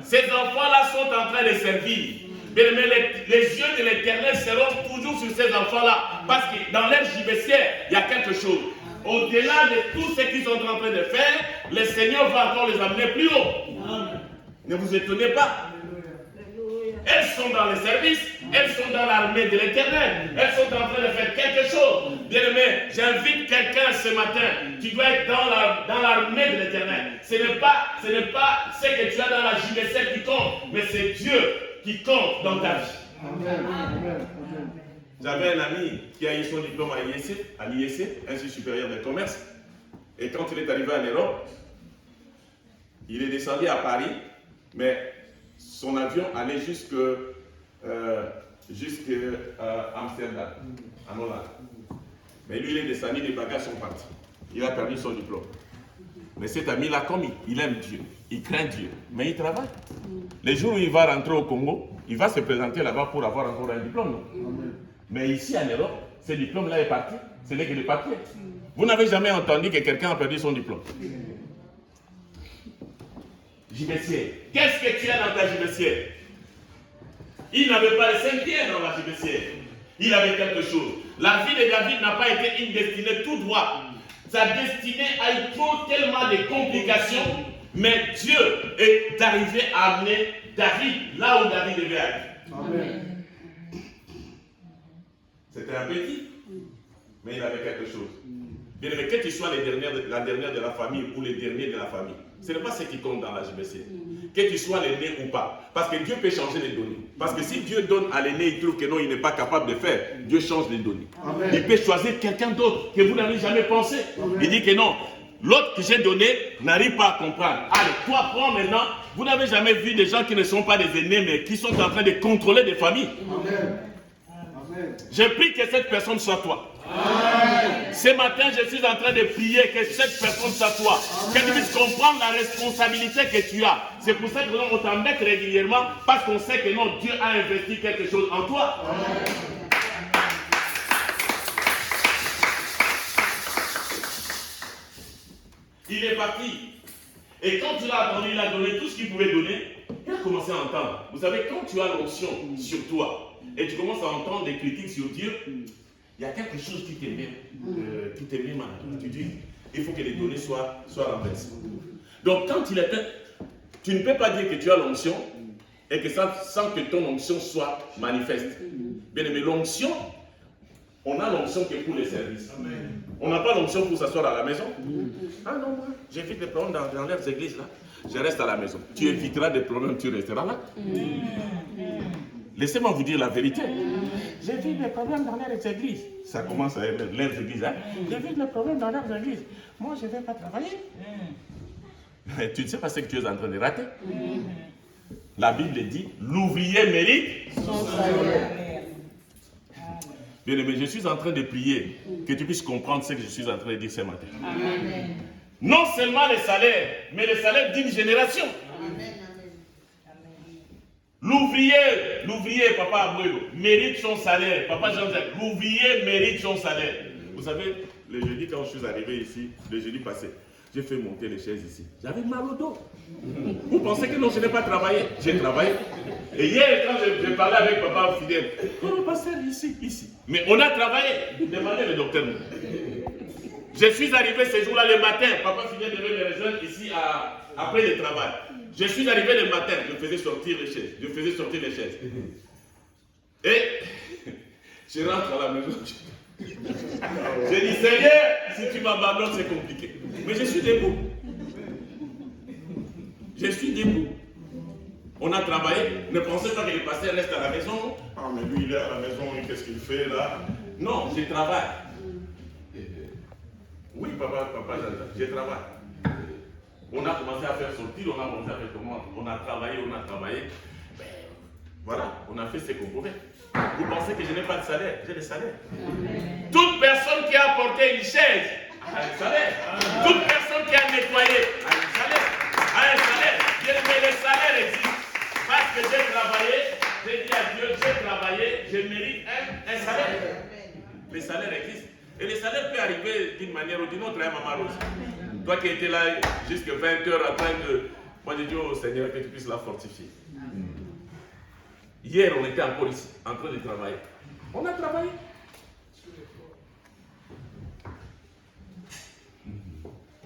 Ces enfants-là sont en train de servir. Bien aimé, les yeux de l'Éternel seront toujours sur ces enfants-là. Parce que dans leur JBCR, il y a quelque chose. Au-delà de tout ce qu'ils sont en train de faire, le Seigneur va encore les amener plus haut. Amen. Ne vous étonnez pas. Elles sont dans le service, elles sont dans l'armée de l'Éternel, elles sont en train de faire quelque chose. Bien-aimé, j'invite quelqu'un ce matin qui doit être dans l'armée de l'Éternel. Ce n'est pas ce que tu as dans la JBC qui compte, mais c'est Dieu qui compte dans ta vie. Amen. J'avais un ami qui a eu son diplôme à l'IEC, Institut supérieur de commerce, et quand il est arrivé en Europe, il est descendu à Paris, mais son avion allait jusqu'à Amsterdam, en Hollande. Mais lui, il est descendu, les bagages sont partis. Il a perdu son diplôme. Mais cet ami-là, comme il aime Dieu, il craint Dieu, mais il travaille. Les jours où il va rentrer au Congo, il va se présenter là-bas pour avoir encore un diplôme. Mais ici en Europe, ce diplôme-là est parti, ce n'est que le papier. Vous n'avez jamais entendu que quelqu'un a perdu son diplôme. JBC. Qu'est-ce que tu as dans ta JBC? Il n'avait pas les 5 pieds dans la JBC. Il avait quelque chose. La vie de David n'a pas été une destinée tout droit. Sa destinée a eu tellement de complications, mais Dieu est arrivé à amener David là où David devait aller. Amen. C'était un petit, mais il avait quelque chose. Bien aimé, que tu sois la dernière de la famille ou les derniers de la famille, ce n'est pas ce qui compte dans la JBC. Que tu sois l'aîné ou pas. Parce que Dieu peut changer les données. Parce que si Dieu donne à l'aîné, il trouve que non, il n'est pas capable de faire, Dieu change les données. Amen. Il peut choisir quelqu'un d'autre que vous n'avez jamais pensé. Amen. Il dit que non, l'autre que j'ai donné n'arrive pas à comprendre. Allez, toi prends maintenant. Vous n'avez jamais vu des gens qui ne sont pas des aînés, mais qui sont en train de contrôler des familles. Amen. Je prie que cette personne soit toi. Amen. Ce matin, je suis en train de prier que cette personne soit toi. Amen. Que tu puisses comprendre la responsabilité que tu as. C'est pour ça que on t'embête régulièrement, parce qu'on sait que non, Dieu a investi quelque chose en toi. Amen. Il est parti. Et quand il a attendu, il a donné tout ce qu'il pouvait donner. Il a commencé à entendre. Vous savez, quand tu as l'onction sur toi, et tu commences à entendre des critiques sur Dieu, il y a quelque chose qui te met mal. Tu dis, il faut que les données soient renversées. Donc quand il était, tu ne peux pas dire que tu as l'onction et que sans que ton onction soit manifeste. Bien aimé, l'onction, on a l'onction que pour les services. Amen. On n'a pas l'onction pour s'asseoir à la maison. Ah non, moi, j'évite les problèmes dans leurs églises là. Je reste à la maison. Tu éviteras des problèmes, tu resteras là. Laissez-moi vous dire la vérité. J'évite les problèmes dans leurs églises. Ça commence à être leurs églises. Hein? J'évite les problèmes dans leurs églises. Moi, je ne vais pas travailler. Mais tu ne sais pas ce que tu es en train de rater. La Bible dit, l'ouvrier mérite son salaire. Bien aimé, je suis en train de prier que tu puisses comprendre ce que je suis en train de dire ce matin. Amen. Non seulement les salaires, mais les salaires d'une génération. Amen. L'ouvrier, Papa Abuelo, mérite son salaire. Papa Jean-Jacques, l'ouvrier mérite son salaire. Vous savez, le jeudi quand je suis arrivé ici, le jeudi passé, j'ai fait monter les chaises ici. J'avais mal au dos. Vous pensez que non, je n'ai pas travaillé? J'ai travaillé. Et hier, quand je parlais avec Papa Fidèle, on va passer ici. Mais on a travaillé. Demandez le docteur. Je suis arrivé ce jour-là le matin. Papa Fidèle devait me rejoindre ici après le travail. Je suis arrivé le matin. Je faisais sortir les chaises. Et je rentre à la maison. J'ai dit, Seigneur, si tu m'abandonnes, c'est compliqué. Mais je suis debout. On a travaillé. Ne pensez pas que le pasteur reste à la maison. Ah, mais lui, il est à la maison, qu'est-ce qu'il fait là? Non, je travaille. Oui, papa, je travaille. On a commencé à faire sortir, on a commencé à faire comment? On a travaillé. Voilà, on a fait ce qu'on pouvait. Vous pensez que je n'ai pas de salaire? J'ai des salaires. Amen. Toute personne qui a apporté une chaise a un salaire. Amen. Toute personne qui a nettoyé a un salaire. Mais les salaires existent. Parce que j'ai travaillé, j'ai dit à Dieu, j'ai travaillé, je mérite un salaire. Amen. Les salaires existent. Et les salaires peuvent arriver d'une manière ou d'une autre, hein, Maman Rose. Toi qui étais là jusqu'à 20h en train de... Moi j'ai dit au Seigneur que tu puisses la fortifier. Hier, on était encore ici, en train de travailler. On a travaillé.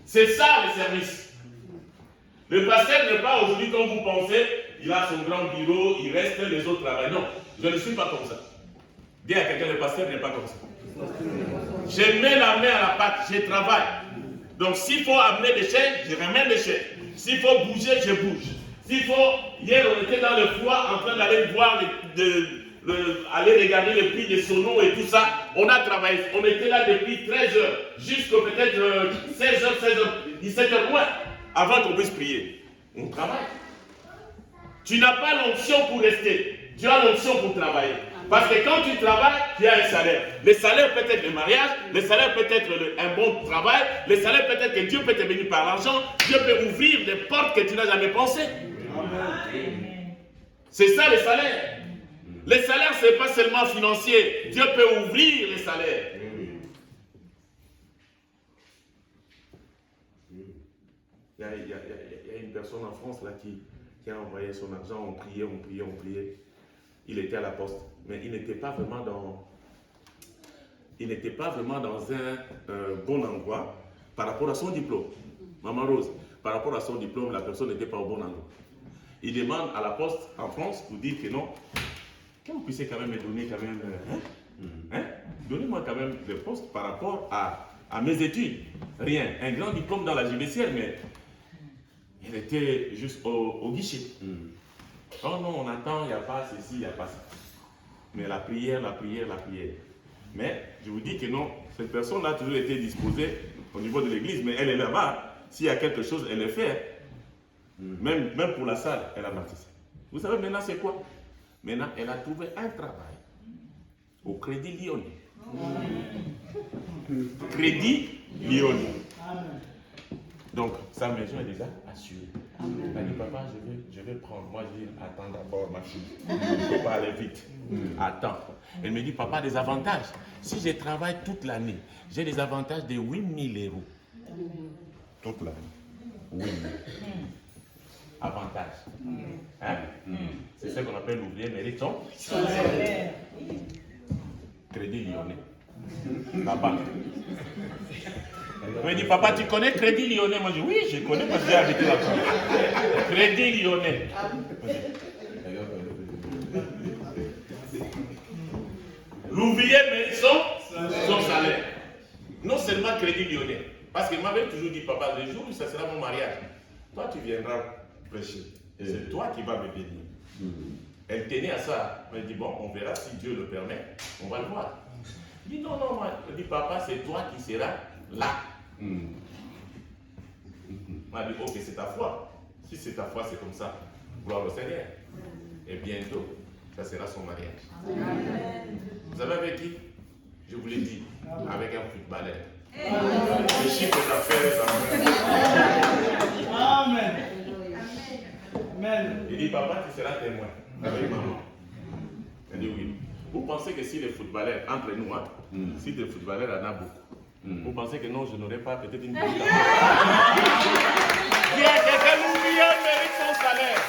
C'est ça le service. Le pasteur n'est pas aujourd'hui comme vous pensez, il a son grand bureau, il reste, les autres travaillent. Non, je ne suis pas comme ça. Dis à quelqu'un, le pasteur n'est pas comme ça. Je mets la main à la pâte, je travaille. Donc s'il faut amener des chaises, je ramène des chaises. S'il faut bouger, je bouge. S'il faut, hier on était dans le foie en train d'aller voir, aller regarder le prix des sonos et tout ça. On a travaillé, on était là depuis 13 heures, jusqu'à peut-être 16 heures, 17 heures moins, avant qu'on puisse prier. On travaille. Tu n'as pas l'onction pour rester, tu as l'onction pour travailler. Parce que quand tu travailles, tu as un salaire. Le salaire peut être le mariage, le salaire peut être un bon travail, le salaire peut être que Dieu peut te bénir par l'argent, Dieu peut ouvrir des portes que tu n'as jamais pensées. C'est ça le salaire. Le salaire, ce n'est pas seulement financier. Dieu peut ouvrir les salaires. Il y a une personne en France là, qui a envoyé son argent, on priait. Il était à la poste, mais il n'était pas vraiment dans un bon endroit par rapport à son diplôme. Maman Rose, par rapport à son diplôme, la personne n'était pas au bon endroit. Il demande à la poste en France pour dire que non, que vous puissiez quand même me donner quand même, donnez-moi quand même le poste par rapport à mes études. Rien, un grand diplôme dans la judiciaire, mais il était juste au guichet. Oh non, on attend, il n'y a pas ceci, il n'y a pas ça. Mais la prière. Mais je vous dis que non, cette personne-là a toujours été disposée au niveau de l'église, mais elle est là-bas. S'il y a quelque chose, elle le fait. Même pour la salle, elle a bâti ça. Vous savez maintenant c'est quoi? Maintenant, elle a trouvé un travail au Crédit Lyonnais. Crédit Lyonnais. Donc, sa maison est déjà assurée. Elle a dit, papa, je vais prendre. Moi, je dis, attends d'abord, ma fille. Il ne faut pas aller vite. Attends. Elle me dit, papa, des avantages. Si je travaille toute l'année, j'ai des avantages de 8 000 €. Toute l'année. 8 000. Avantages. Hein? C'est ce qu'on appelle l'ouvrier mérite son salaire. Crédit Lyonnais. La banque. Elle me dit, papa, tu connais Crédit Lyonnais? Moi, je dis, oui, je connais parce que j'ai habité là-bas. Crédit Lyonnais. L'ouvrier mérite son salaire. Non seulement Crédit Lyonnais. Parce qu'il m'avait toujours dit, papa, le jour où ça sera mon mariage, toi, tu viendras prêcher. Et c'est toi qui vas me bénir. Elle tenait à ça. Elle dit, bon, on verra si Dieu le permet. On va le voir. Il dit, non, moi. Elle dit, papa, c'est toi qui seras là. On a dit, ok, c'est ta foi. Si c'est ta foi, c'est comme ça. Gloire au Seigneur. Et bientôt, ça sera son mariage. Vous savez avec qui? Je vous l'ai dit, avec un footballeur. Le chiffre d'affaires, ça. Amen. Il dit, papa, tu seras témoin avec maman. Elle dit oui. Vous pensez que si les footballeurs, entre nous, si les footballeurs en a beaucoup, vous pensez que non, je n'aurais pas peut-être une petite affaire. L'ouvrier mérite son salaire.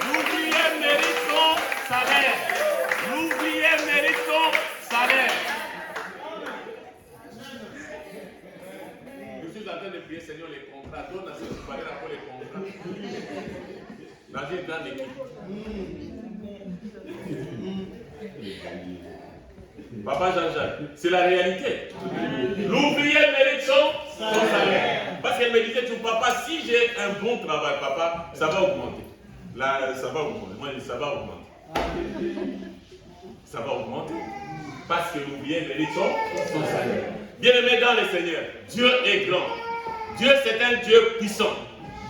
L'ouvrier mérite son salaire. L'ouvrier mérite son salaire. Je suis en train de prier, Seigneur, les contrats. Donne à ce footballeur encore les contrats. Dans une grande équipe. Papa Jean-Jacques, c'est la réalité. L'ouvrier mérite son salaire. Parce qu'elle me disait, tout papa, si j'ai un bon travail, papa, ça va augmenter. Là, ça va augmenter. Moi, je dis, ça va augmenter. Ça va augmenter. Parce que l'ouvrier mérite son salaire. Bien-aimé dans le Seigneur, Dieu est grand. Dieu, c'est un Dieu puissant.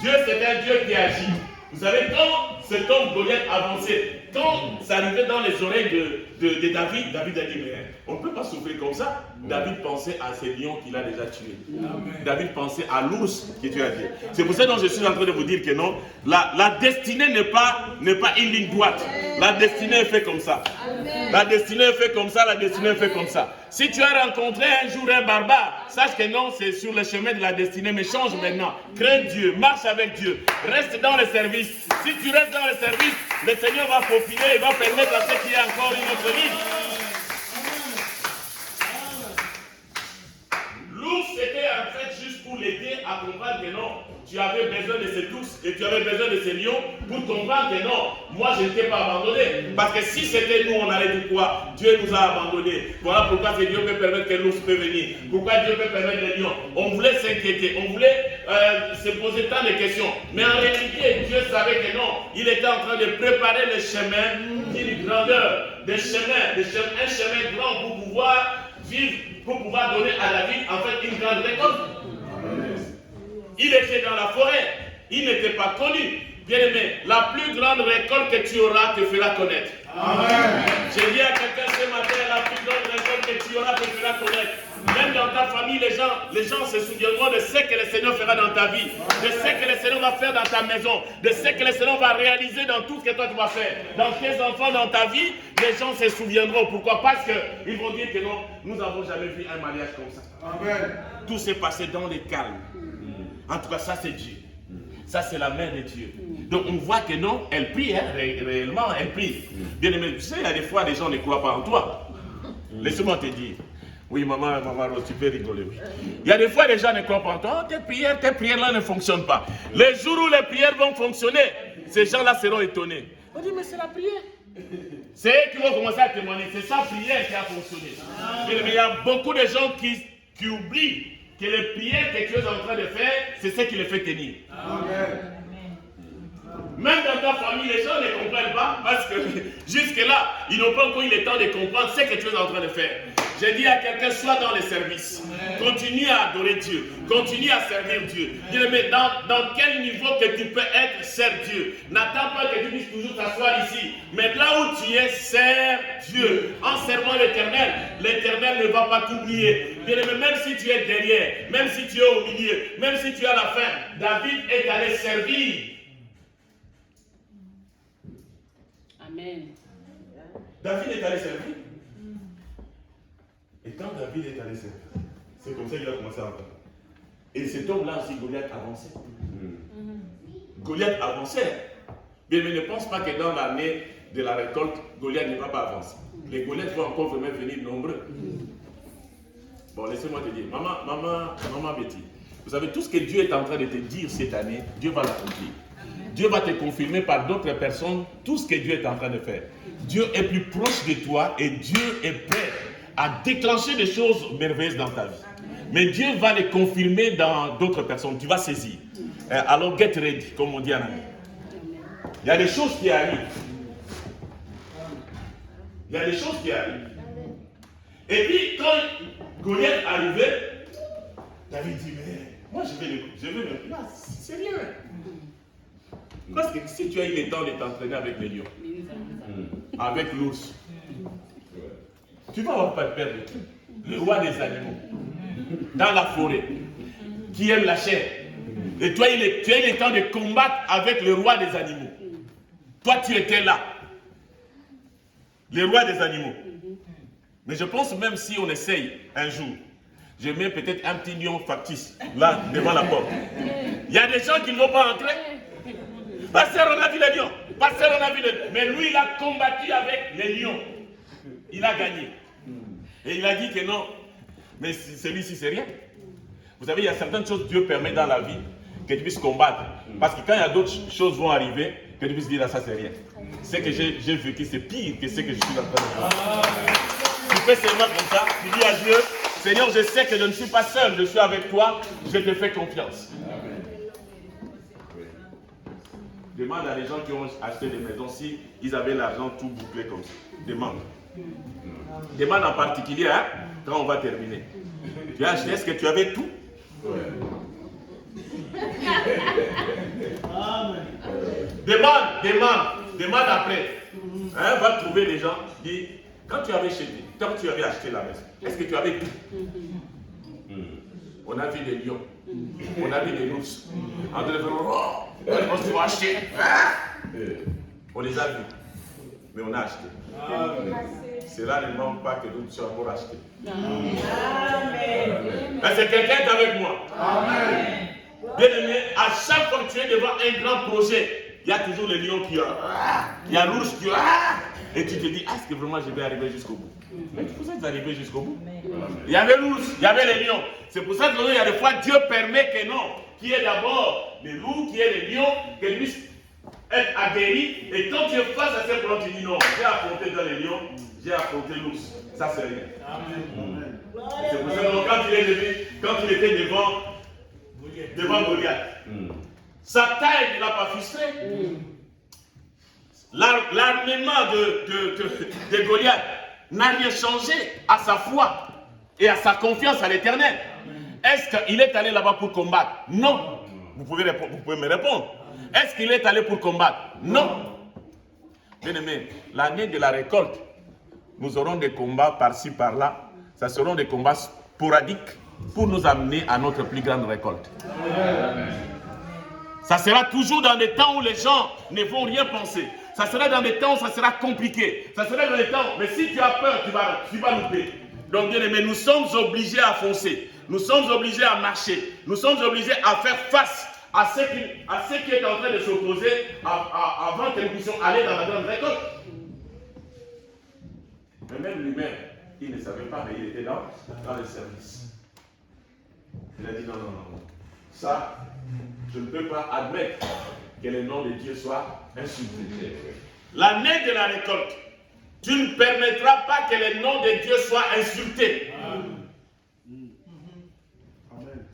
Dieu, c'est un Dieu qui agit. Vous savez, quand cet homme Goliath avançait, quand ça arrivait dans les oreilles de David, David a dit, mais on ne peut pas souffrir comme ça. David pensait à ces lions qu'il a déjà tués. David pensait à l'ours que tu as dit. C'est pour ça que je suis en train de vous dire que non, la destinée n'est pas une ligne droite. La destinée est faite comme ça. La destinée est faite comme ça, la destinée est faite comme ça. Si tu as rencontré un jour un barbare, sache que non, c'est sur le chemin de la destinée, mais change maintenant. Crains Dieu, marche avec Dieu, reste dans le service. Si tu restes dans le service, le Seigneur va faufiler et va permettre à ceux qui aient encore une autre vie. L'ours était en fait juste pour l'aider à comprendre comprendre que non, tu avais besoin de ces ours et tu avais besoin de ces lions pour comprendre que non, moi je ne t'ai pas abandonné. Parce que si c'était nous, on allait dire quoi? Dieu nous a abandonnés. Voilà pourquoi Dieu peut permettre que l'ours peut venir. Pourquoi Dieu peut permettre les lions? On voulait s'inquiéter, on voulait se poser tant de questions. Mais en réalité, Dieu savait que non, il était en train de préparer le chemin d'une grandeur, un chemin grand pour pouvoir vivre, pour pouvoir donner à la ville en fait une grande récolte. Il était dans la forêt, il n'était pas connu. Bien-aimé, la plus grande récolte que tu auras te fera connaître. Amen. J'ai dit à quelqu'un ce matin, la plus grande récolte que tu auras te fera connaître. Même dans ta famille, les gens se souviendront de ce que le Seigneur fera dans ta vie, de ce que le Seigneur va faire dans ta maison, de ce que le Seigneur va réaliser dans tout ce que toi tu vas faire. Dans tes enfants, dans ta vie, les gens se souviendront. Pourquoi? Parce qu'ils vont dire que non, nous n'avons jamais vu un mariage comme ça. Amen. Tout s'est passé dans le calme. En tout cas, ça c'est Dieu. Ça c'est la main de Dieu. Donc on voit que non, elle prie, hein, réellement, elle prie. Bien aimé, tu sais, il y a des fois, les gens ne croient pas en toi. Laisse-moi te dire. Oui, maman, Rose, tu peux rigoler. Oui. Il y a des fois, les gens ne croient pas en toi. Oh, tes prières-là ne fonctionnent pas. Les jours où les prières vont fonctionner, ces gens-là seront étonnés. On dit, mais c'est la prière. C'est eux qui vont commencer à témoigner. C'est sa prière qui a fonctionné. Mais il y a beaucoup de gens qui oublient que les prières que tu es en train de faire, c'est ce qui les fait tenir. Amen. Même dans ta famille, les gens ne comprennent pas parce que jusque-là, ils n'ont pas encore eu le temps de comprendre ce que tu es en train de faire. J'ai dit à quelqu'un, sois dans les services. Continue à adorer Dieu. Continue à servir Dieu. Mais dans quel niveau que tu peux être, sers Dieu. N'attends pas que tu puisses toujours t'asseoir ici. Mais là où tu es, sers Dieu. En servant l'Éternel, l'Éternel ne va pas t'oublier. Même si tu es derrière, même si tu es au milieu, même si tu es à la fin, David est allé servir. Amen. David est allé servir. Et quand David est allé servir, c'est comme ça qu'il a commencé à entendre. Et cet homme-là aussi, Goliath avançait. Goliath avançait. Mais ne pense pas que dans l'année de la récolte, Goliath ne va pas avancer. Les Goliaths vont encore vraiment venir nombreux. Bon, laissez-moi te dire, maman Betty, vous savez, tout ce que Dieu est en train de te dire cette année, Dieu va l'accomplir. Dieu va te confirmer par d'autres personnes tout ce que Dieu est en train de faire. Dieu est plus proche de toi et Dieu est prêt à déclencher des choses merveilleuses dans ta vie. Mais Dieu va les confirmer dans d'autres personnes. Tu vas saisir. Alors, get ready, comme on dit en anglais. Il y a des choses qui arrivent. Il y a des choses qui arrivent. Et puis, quand Goliath arrivait, David dit, mais moi je vais le... C'est rien. Parce que si tu as eu le temps de t'entraîner avec les lions, avec l'ours, tu vas avoir pas peur de tout. Le roi des animaux, dans la forêt, qui aime la chair. Et toi, tu as eu le temps de combattre avec le roi des animaux. Toi, tu étais là. Le roi des animaux. Mais je pense même si on essaye un jour, je mets peut-être un petit lion factice là devant la porte. Il y a des gens qui ne vont pas entrer. Pasteur, on a vu les lions. Pasteur, on a vu les lions. Mais lui, il a combattu avec les lions. Il a gagné. Et il a dit que non. Mais celui-ci, c'est rien. Vous savez, il y a certaines choses que Dieu permet dans la vie que tu puisses combattre. Parce que quand il y a d'autres choses qui vont arriver, que tu puisses dire, ça, c'est rien. Ce que j'ai vécu, c'est pire que ce que je suis en train de faire. Tu fais seulement comme ça. Tu dis à Dieu, Seigneur, je sais que je ne suis pas seul. Je suis avec toi. Je te fais confiance. Demande à les gens qui ont acheté des maisons si ils avaient l'argent tout bouclé comme ça. Demande. Demande en particulier, hein, quand on va terminer. Tu as acheté, est-ce que tu avais tout? Demande après. Hein, va trouver des gens, dis, quand tu avais acheté la maison, est-ce que tu avais tout? On a vu des lions, on a vu des ours. On devait faire, on se va acheter. On les a vus, mais on a acheté. Cela ne manque pas que nous soyons pour acheter. C'est quelqu'un qui est avec moi. Amen. Bien aimé, à chaque fois que tu es devant un grand projet, il y a toujours le lion qui a. Il y a l'ours qui a. Et tu te dis, est-ce que vraiment je vais arriver jusqu'au bout? Mais vous êtes arrivé jusqu'au bout. Il y avait l'ours, il y avait les lions. C'est pour ça qu'il y a des fois, Dieu permet que non, qui est d'abord les loups, qui est les lions, qu'elle puisse être aguerrie. Et quand tu es face à ces problèmes, tu dis non, j'ai affronté dans les lions, j'ai affronté l'ours. Ça, c'est rien. Amen. C'est pour ça que quand il était devant Goliath, sa taille ne l'a pas frustré. L'armement de Goliath n'a rien changé à sa foi et à sa confiance à l'Éternel. Est-ce qu'il est allé là-bas pour combattre? Non. Vous pouvez me répondre. Est-ce qu'il est allé pour combattre? Non. Bien aimé, l'année de la récolte, nous aurons des combats par-ci, par-là. Ça seront des combats sporadiques pour nous amener à notre plus grande récolte. Ça sera toujours dans des temps où les gens ne vont rien penser. Ça sera dans des temps où ça sera compliqué. Ça sera dans des temps, mais si tu as peur, tu vas louper. Donc bien aimé, nous sommes obligés à foncer. Nous sommes obligés à marcher. Nous sommes obligés à faire face à ce qui est en train de s'opposer avant que nous puissions aller dans la grande récolte. Mais même lui-même, il ne savait pas, mais il était dans le service. Il a dit non. Ça, je ne peux pas admettre que le nom de Dieu soit insulté. L'année de la récolte, tu ne permettras pas que le nom de Dieu soit insulté. Amen.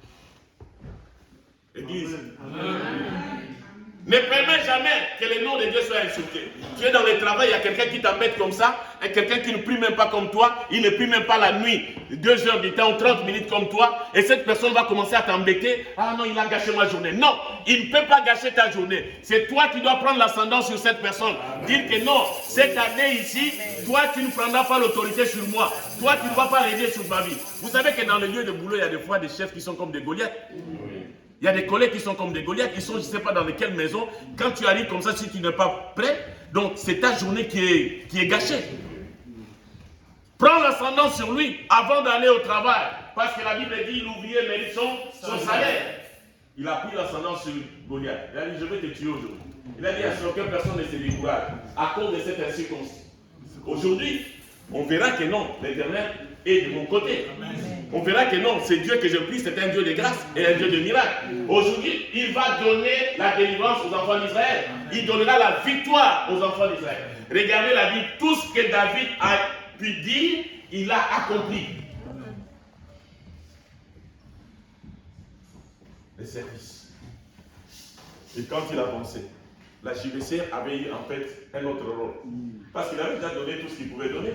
Église. Amen. Ne permets jamais que le nom de Dieu soit insulté. Tu es dans le travail, il y a quelqu'un qui t'embête comme ça, et quelqu'un qui ne prie même pas comme toi, il ne prie même pas la nuit, 2 heures du temps, 30 minutes comme toi, et cette personne va commencer à t'embêter. Ah non, il a gâché ma journée. Non, il ne peut pas gâcher ta journée. C'est toi qui dois prendre l'ascendant sur cette personne. Dire que non, cette année ici, toi tu ne prendras pas l'autorité sur moi. Toi tu ne vas pas régner sur ma vie. Vous savez que dans le lieu de boulot, il y a des fois des chefs qui sont comme des Goliaths. Il y a des collègues qui sont comme des Goliaths, qui sont, je ne sais pas dans quelle maison. Quand tu arrives comme ça, si tu n'es pas prêt, donc c'est ta journée qui est gâchée. Prends l'ascendant sur lui avant d'aller au travail. Parce que la Bible dit, l'ouvrier mérite son salaire. Il a pris l'ascendant sur Goliath. Il a dit, je vais te tuer aujourd'hui. Il a dit, à ce que personne ne se décourage à cause de cette insuccance. Aujourd'hui, on verra que non, l'Éternel est de mon côté. On verra que non, c'est Dieu que je prie, c'est un Dieu de grâce et un Dieu de miracle. Aujourd'hui, il va donner la délivrance aux enfants d'Israël. Il donnera la victoire aux enfants d'Israël. Regardez la Bible, tout ce que David a pu dire, il a accompli. Le service. Et quand il a pensé, la JVC avait eu en fait un autre rôle. Parce qu'il avait déjà donné tout ce qu'il pouvait donner.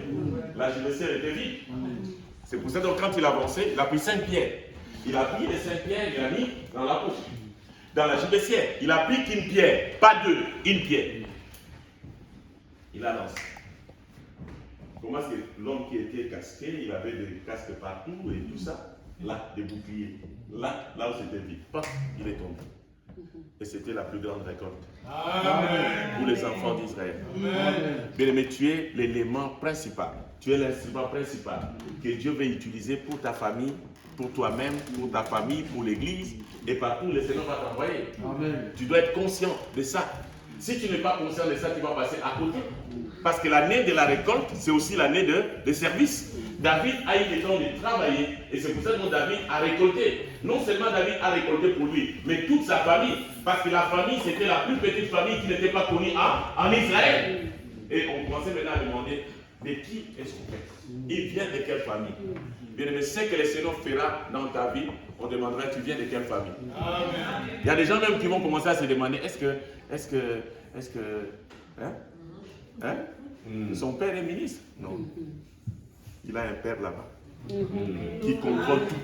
La JVC était vide. C'est pour ça que quand il a avancé, il a pris 5 pierres. Il a pris les 5 pierres, il a mis dans la poche. Dans la JVC, il a pris qu'une pierre, pas 2, une pierre. Il a lancé. Comment est-ce que l'homme qui était casqué, il avait des casques partout et tout ça. Là, des boucliers. Là où c'était vide. Il est tombé. Et c'était la plus grande récolte. Amen. Pour les enfants d'Israël. Bien-aimé, tu es l'élément principal. Tu es l'instrument principal que Dieu veut utiliser pour ta famille, pour toi-même, pour ta famille, pour l'église et partout le Seigneur va t'envoyer. Tu dois être conscient de ça. Si tu n'es pas conscient de ça, tu vas passer à côté. Parce que l'année de la récolte, c'est aussi l'année de service. David a eu le temps de travailler et c'est pour ça que David a récolté. Non seulement David a récolté pour lui, mais toute sa famille. Parce que la famille, c'était la plus petite famille qui n'était pas connue en Israël. Et on commençait maintenant à demander, de qui est son père? Il vient de quelle famille? Bien aimé, ce que le Seigneur fera dans ta vie, on demandera, tu viens de quelle famille? Amen. Il y a des gens même qui vont commencer à se demander, son père est ministre? Non. Il a un père là-bas qui contrôle tout.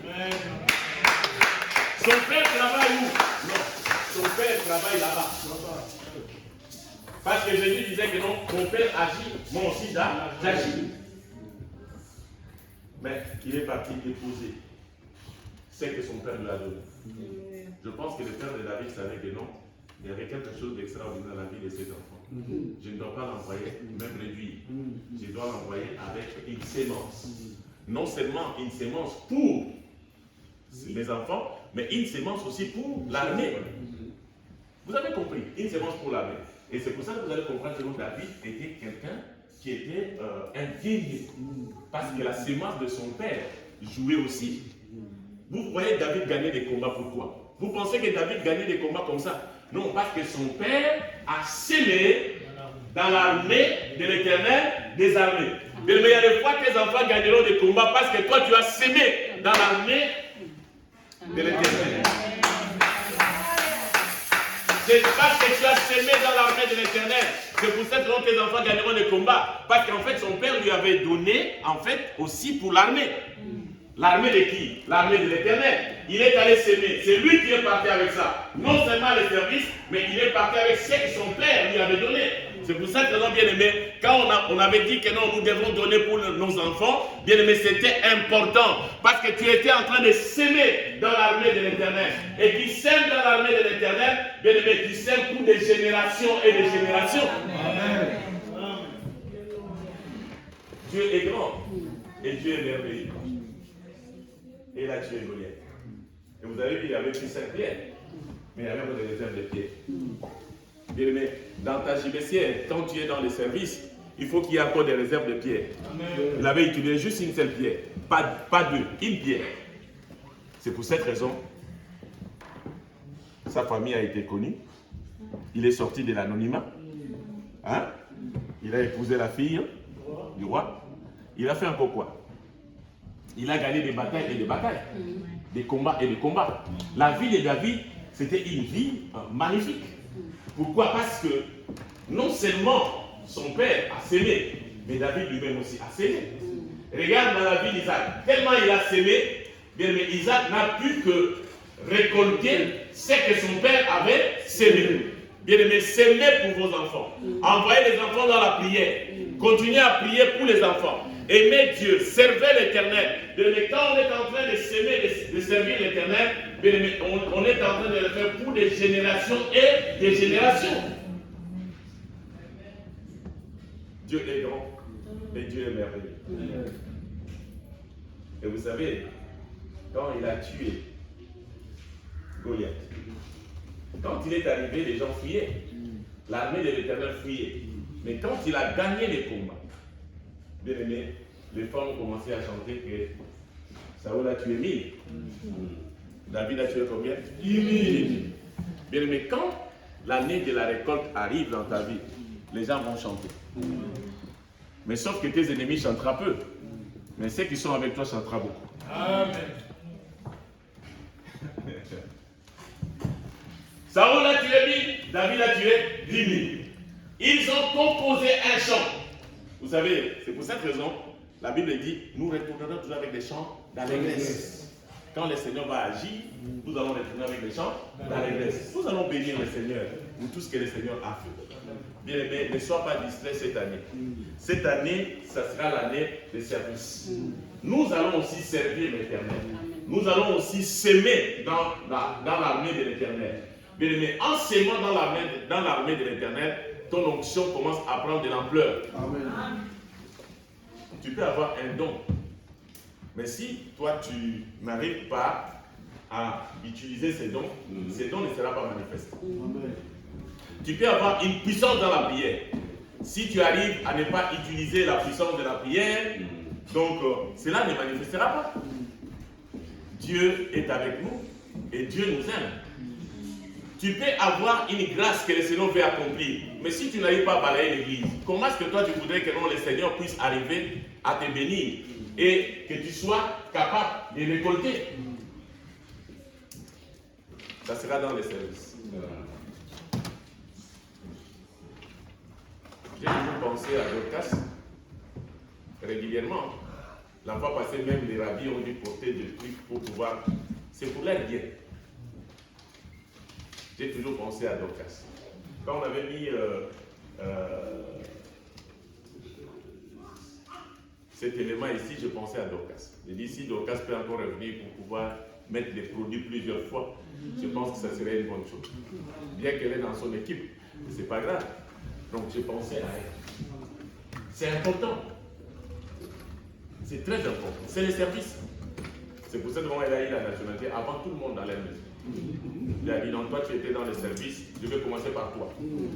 Son père travaille où? Non. Son père travaille là-bas. Parce que Jésus disait que non, mon père agit, moi aussi j'agis. Mais il est parti déposer ce que son père lui a donné. Je pense que le père de David savait que non, il y avait quelque chose d'extraordinaire dans la vie de ses enfants. Je ne dois pas l'envoyer, même réduire. Je dois l'envoyer avec une sémence. Non seulement une sémence pour les enfants, mais une sémence aussi pour l'armée. Vous avez compris, une sémence pour l'armée. Et c'est pour ça que vous allez comprendre que David était quelqu'un qui était un guerrier. Parce que la sémence de son père jouait aussi. Vous voyez David gagner des combats, pourquoi? Vous pensez que David gagnait des combats comme ça? Non, parce que son père a sémé dans l'armée de l'Éternel des armées. Mais il y a des fois que tes enfants gagneront des combats parce que toi tu as sémé dans l'armée de l'Éternel. C'est parce que tu as sémé dans l'armée de l'Éternel. C'est pour ça que tes enfants gagneront des combats. Parce qu'en fait, son père lui avait donné, en fait, aussi pour l'armée. L'armée de qui? L'armée de l'Éternel. Il est allé s'aimer. C'est lui qui est parti avec ça. Non seulement les services, mais il est parti avec ce que son père lui avait donné. C'est pour ça que nous bien aimé, quand on avait dit que non, nous devons donner pour nos enfants, bien aimé, c'était important. Parce que tu étais en train de s'aimer dans l'armée de l'Éternel. Et qui sème dans l'armée de l'Éternel, bien aimé, tu sèmes pour des générations et des générations. Amen. Dieu est grand. Et Dieu est merveilleux. Et il a tué Goliath. Et vous avez vu, il avait pris 5 pierres. Mais il y avait pas de réserve de pierres. Bien aimé, dans ta gibecière, quand tu es dans les services, il faut qu'il y ait encore des réserves de pierres. Il avait utilisé juste une seule pierre. Pas deux, une pierre. C'est pour cette raison, sa famille a été connue. Il est sorti de l'anonymat. Hein? Il a épousé la fille du roi. Il a fait encore quoi? Il a gagné des batailles et des batailles, des combats et des combats. La vie de David, c'était une vie magnifique. Pourquoi? Parce que non seulement son père a sémé, mais David lui-même aussi a sémé. Regarde dans la vie d'Isaac, tellement il a sémé, bien mais Isaac n'a pu que récolter ce que son père avait sémé. Bien aimé, s'aimer pour vos enfants. Envoyez les enfants dans la prière. Continuez à prier pour les enfants. Aimez Dieu, servez l'Éternel. Mais quand on est en train de s'aimer, de servir l'Éternel, on est en train de le faire pour des générations et des générations. Dieu est grand et Dieu est merveilleux. Et vous savez, quand il a tué Goliath, quand il est arrivé, les gens fuyaient. L'armée de l'Éternel fuyait. Mais quand il a gagné les combats, bien aimé, les femmes ont commencé à chanter que Saül a tué 1000. David a tué combien? 10 000. Bien aimé, quand l'année de la récolte arrive dans ta vie, les gens vont chanter. Mais sauf que tes ennemis chanteront peu. Mais ceux qui sont avec toi chanteront beaucoup. Amen. Saül a tué 1000, David a tué 10 000. Ils ont composé un chant. Vous savez, c'est pour cette raison, la Bible dit, nous retournerons toujours avec des chants d'allégresse. Quand le Seigneur va agir, nous allons retourner avec des chants d'allégresse. Nous allons bénir le Seigneur pour tout ce que le Seigneur a fait. Bien aimé, ne sois pas distrait cette année. Cette année, ça sera l'année de service. Nous allons aussi servir l'Éternel. Nous allons aussi s'aimer dans l'armée de l'Éternel. Bien aimé, en s'aimant dans l'armée de l'Éternel, ton onction commence à prendre de l'ampleur. Amen. Tu peux avoir un don. Mais si toi, tu n'arrives pas à utiliser ces dons ne sera pas manifeste. Amen. Tu peux avoir une puissance dans la prière. Si tu arrives à ne pas utiliser la puissance de la prière, donc cela ne manifestera pas. Dieu est avec nous et Dieu nous aime. Tu peux avoir une grâce que le Seigneur veut accomplir. Mais si tu n'arrives pas à balayer l'église, comment est-ce que toi tu voudrais que le Seigneur puisse arriver à te bénir et que tu sois capable de récolter? Ça sera dans les services. J'ai toujours pensé à Dorcas régulièrement. La fois passée, même les rabbis ont dû porter des trucs pour pouvoir. C'est pour l'air bien. J'ai toujours pensé à Dorcas. Quand on avait mis cet élément ici, je pensais à Dorcas. J'ai dit si Dorcas peut encore revenir pour pouvoir mettre les produits plusieurs fois, je pense que ça serait une bonne chose. Bien qu'elle est dans son équipe, c'est pas grave. Donc j'ai pensé à elle. C'est important. C'est très important. C'est le service. C'est pour ça qu'elle a eu la nationalité avant tout le monde dans la maison. Il a dit non, toi tu étais dans le service, je vais commencer par toi.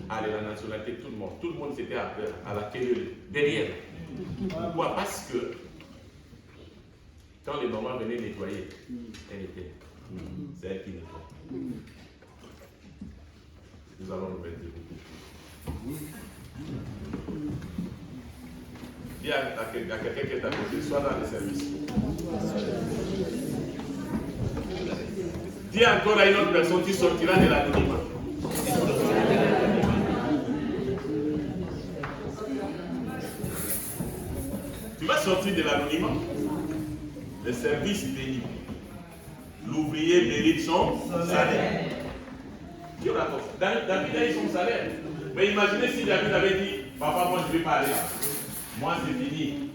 Allez, la nationalité, tout le monde. Tout le monde s'était à la télé, derrière. Pourquoi? Parce que quand les mamans venaient nettoyer, elle était. C'est elle qui nettoie. Nous allons le mettre. Dis à quelqu'un qui est à côté, soit dans les services. Dis encore à une autre personne qui sortira de l'anonymat. Tu vas sortir de l'anonymat. Le service béni. L'ouvrier mérite son salaire. Qui aura fait ça? David a eu son salaire. Mais imaginez si David avait dit, papa, moi je ne vais pas aller. Moi c'est fini.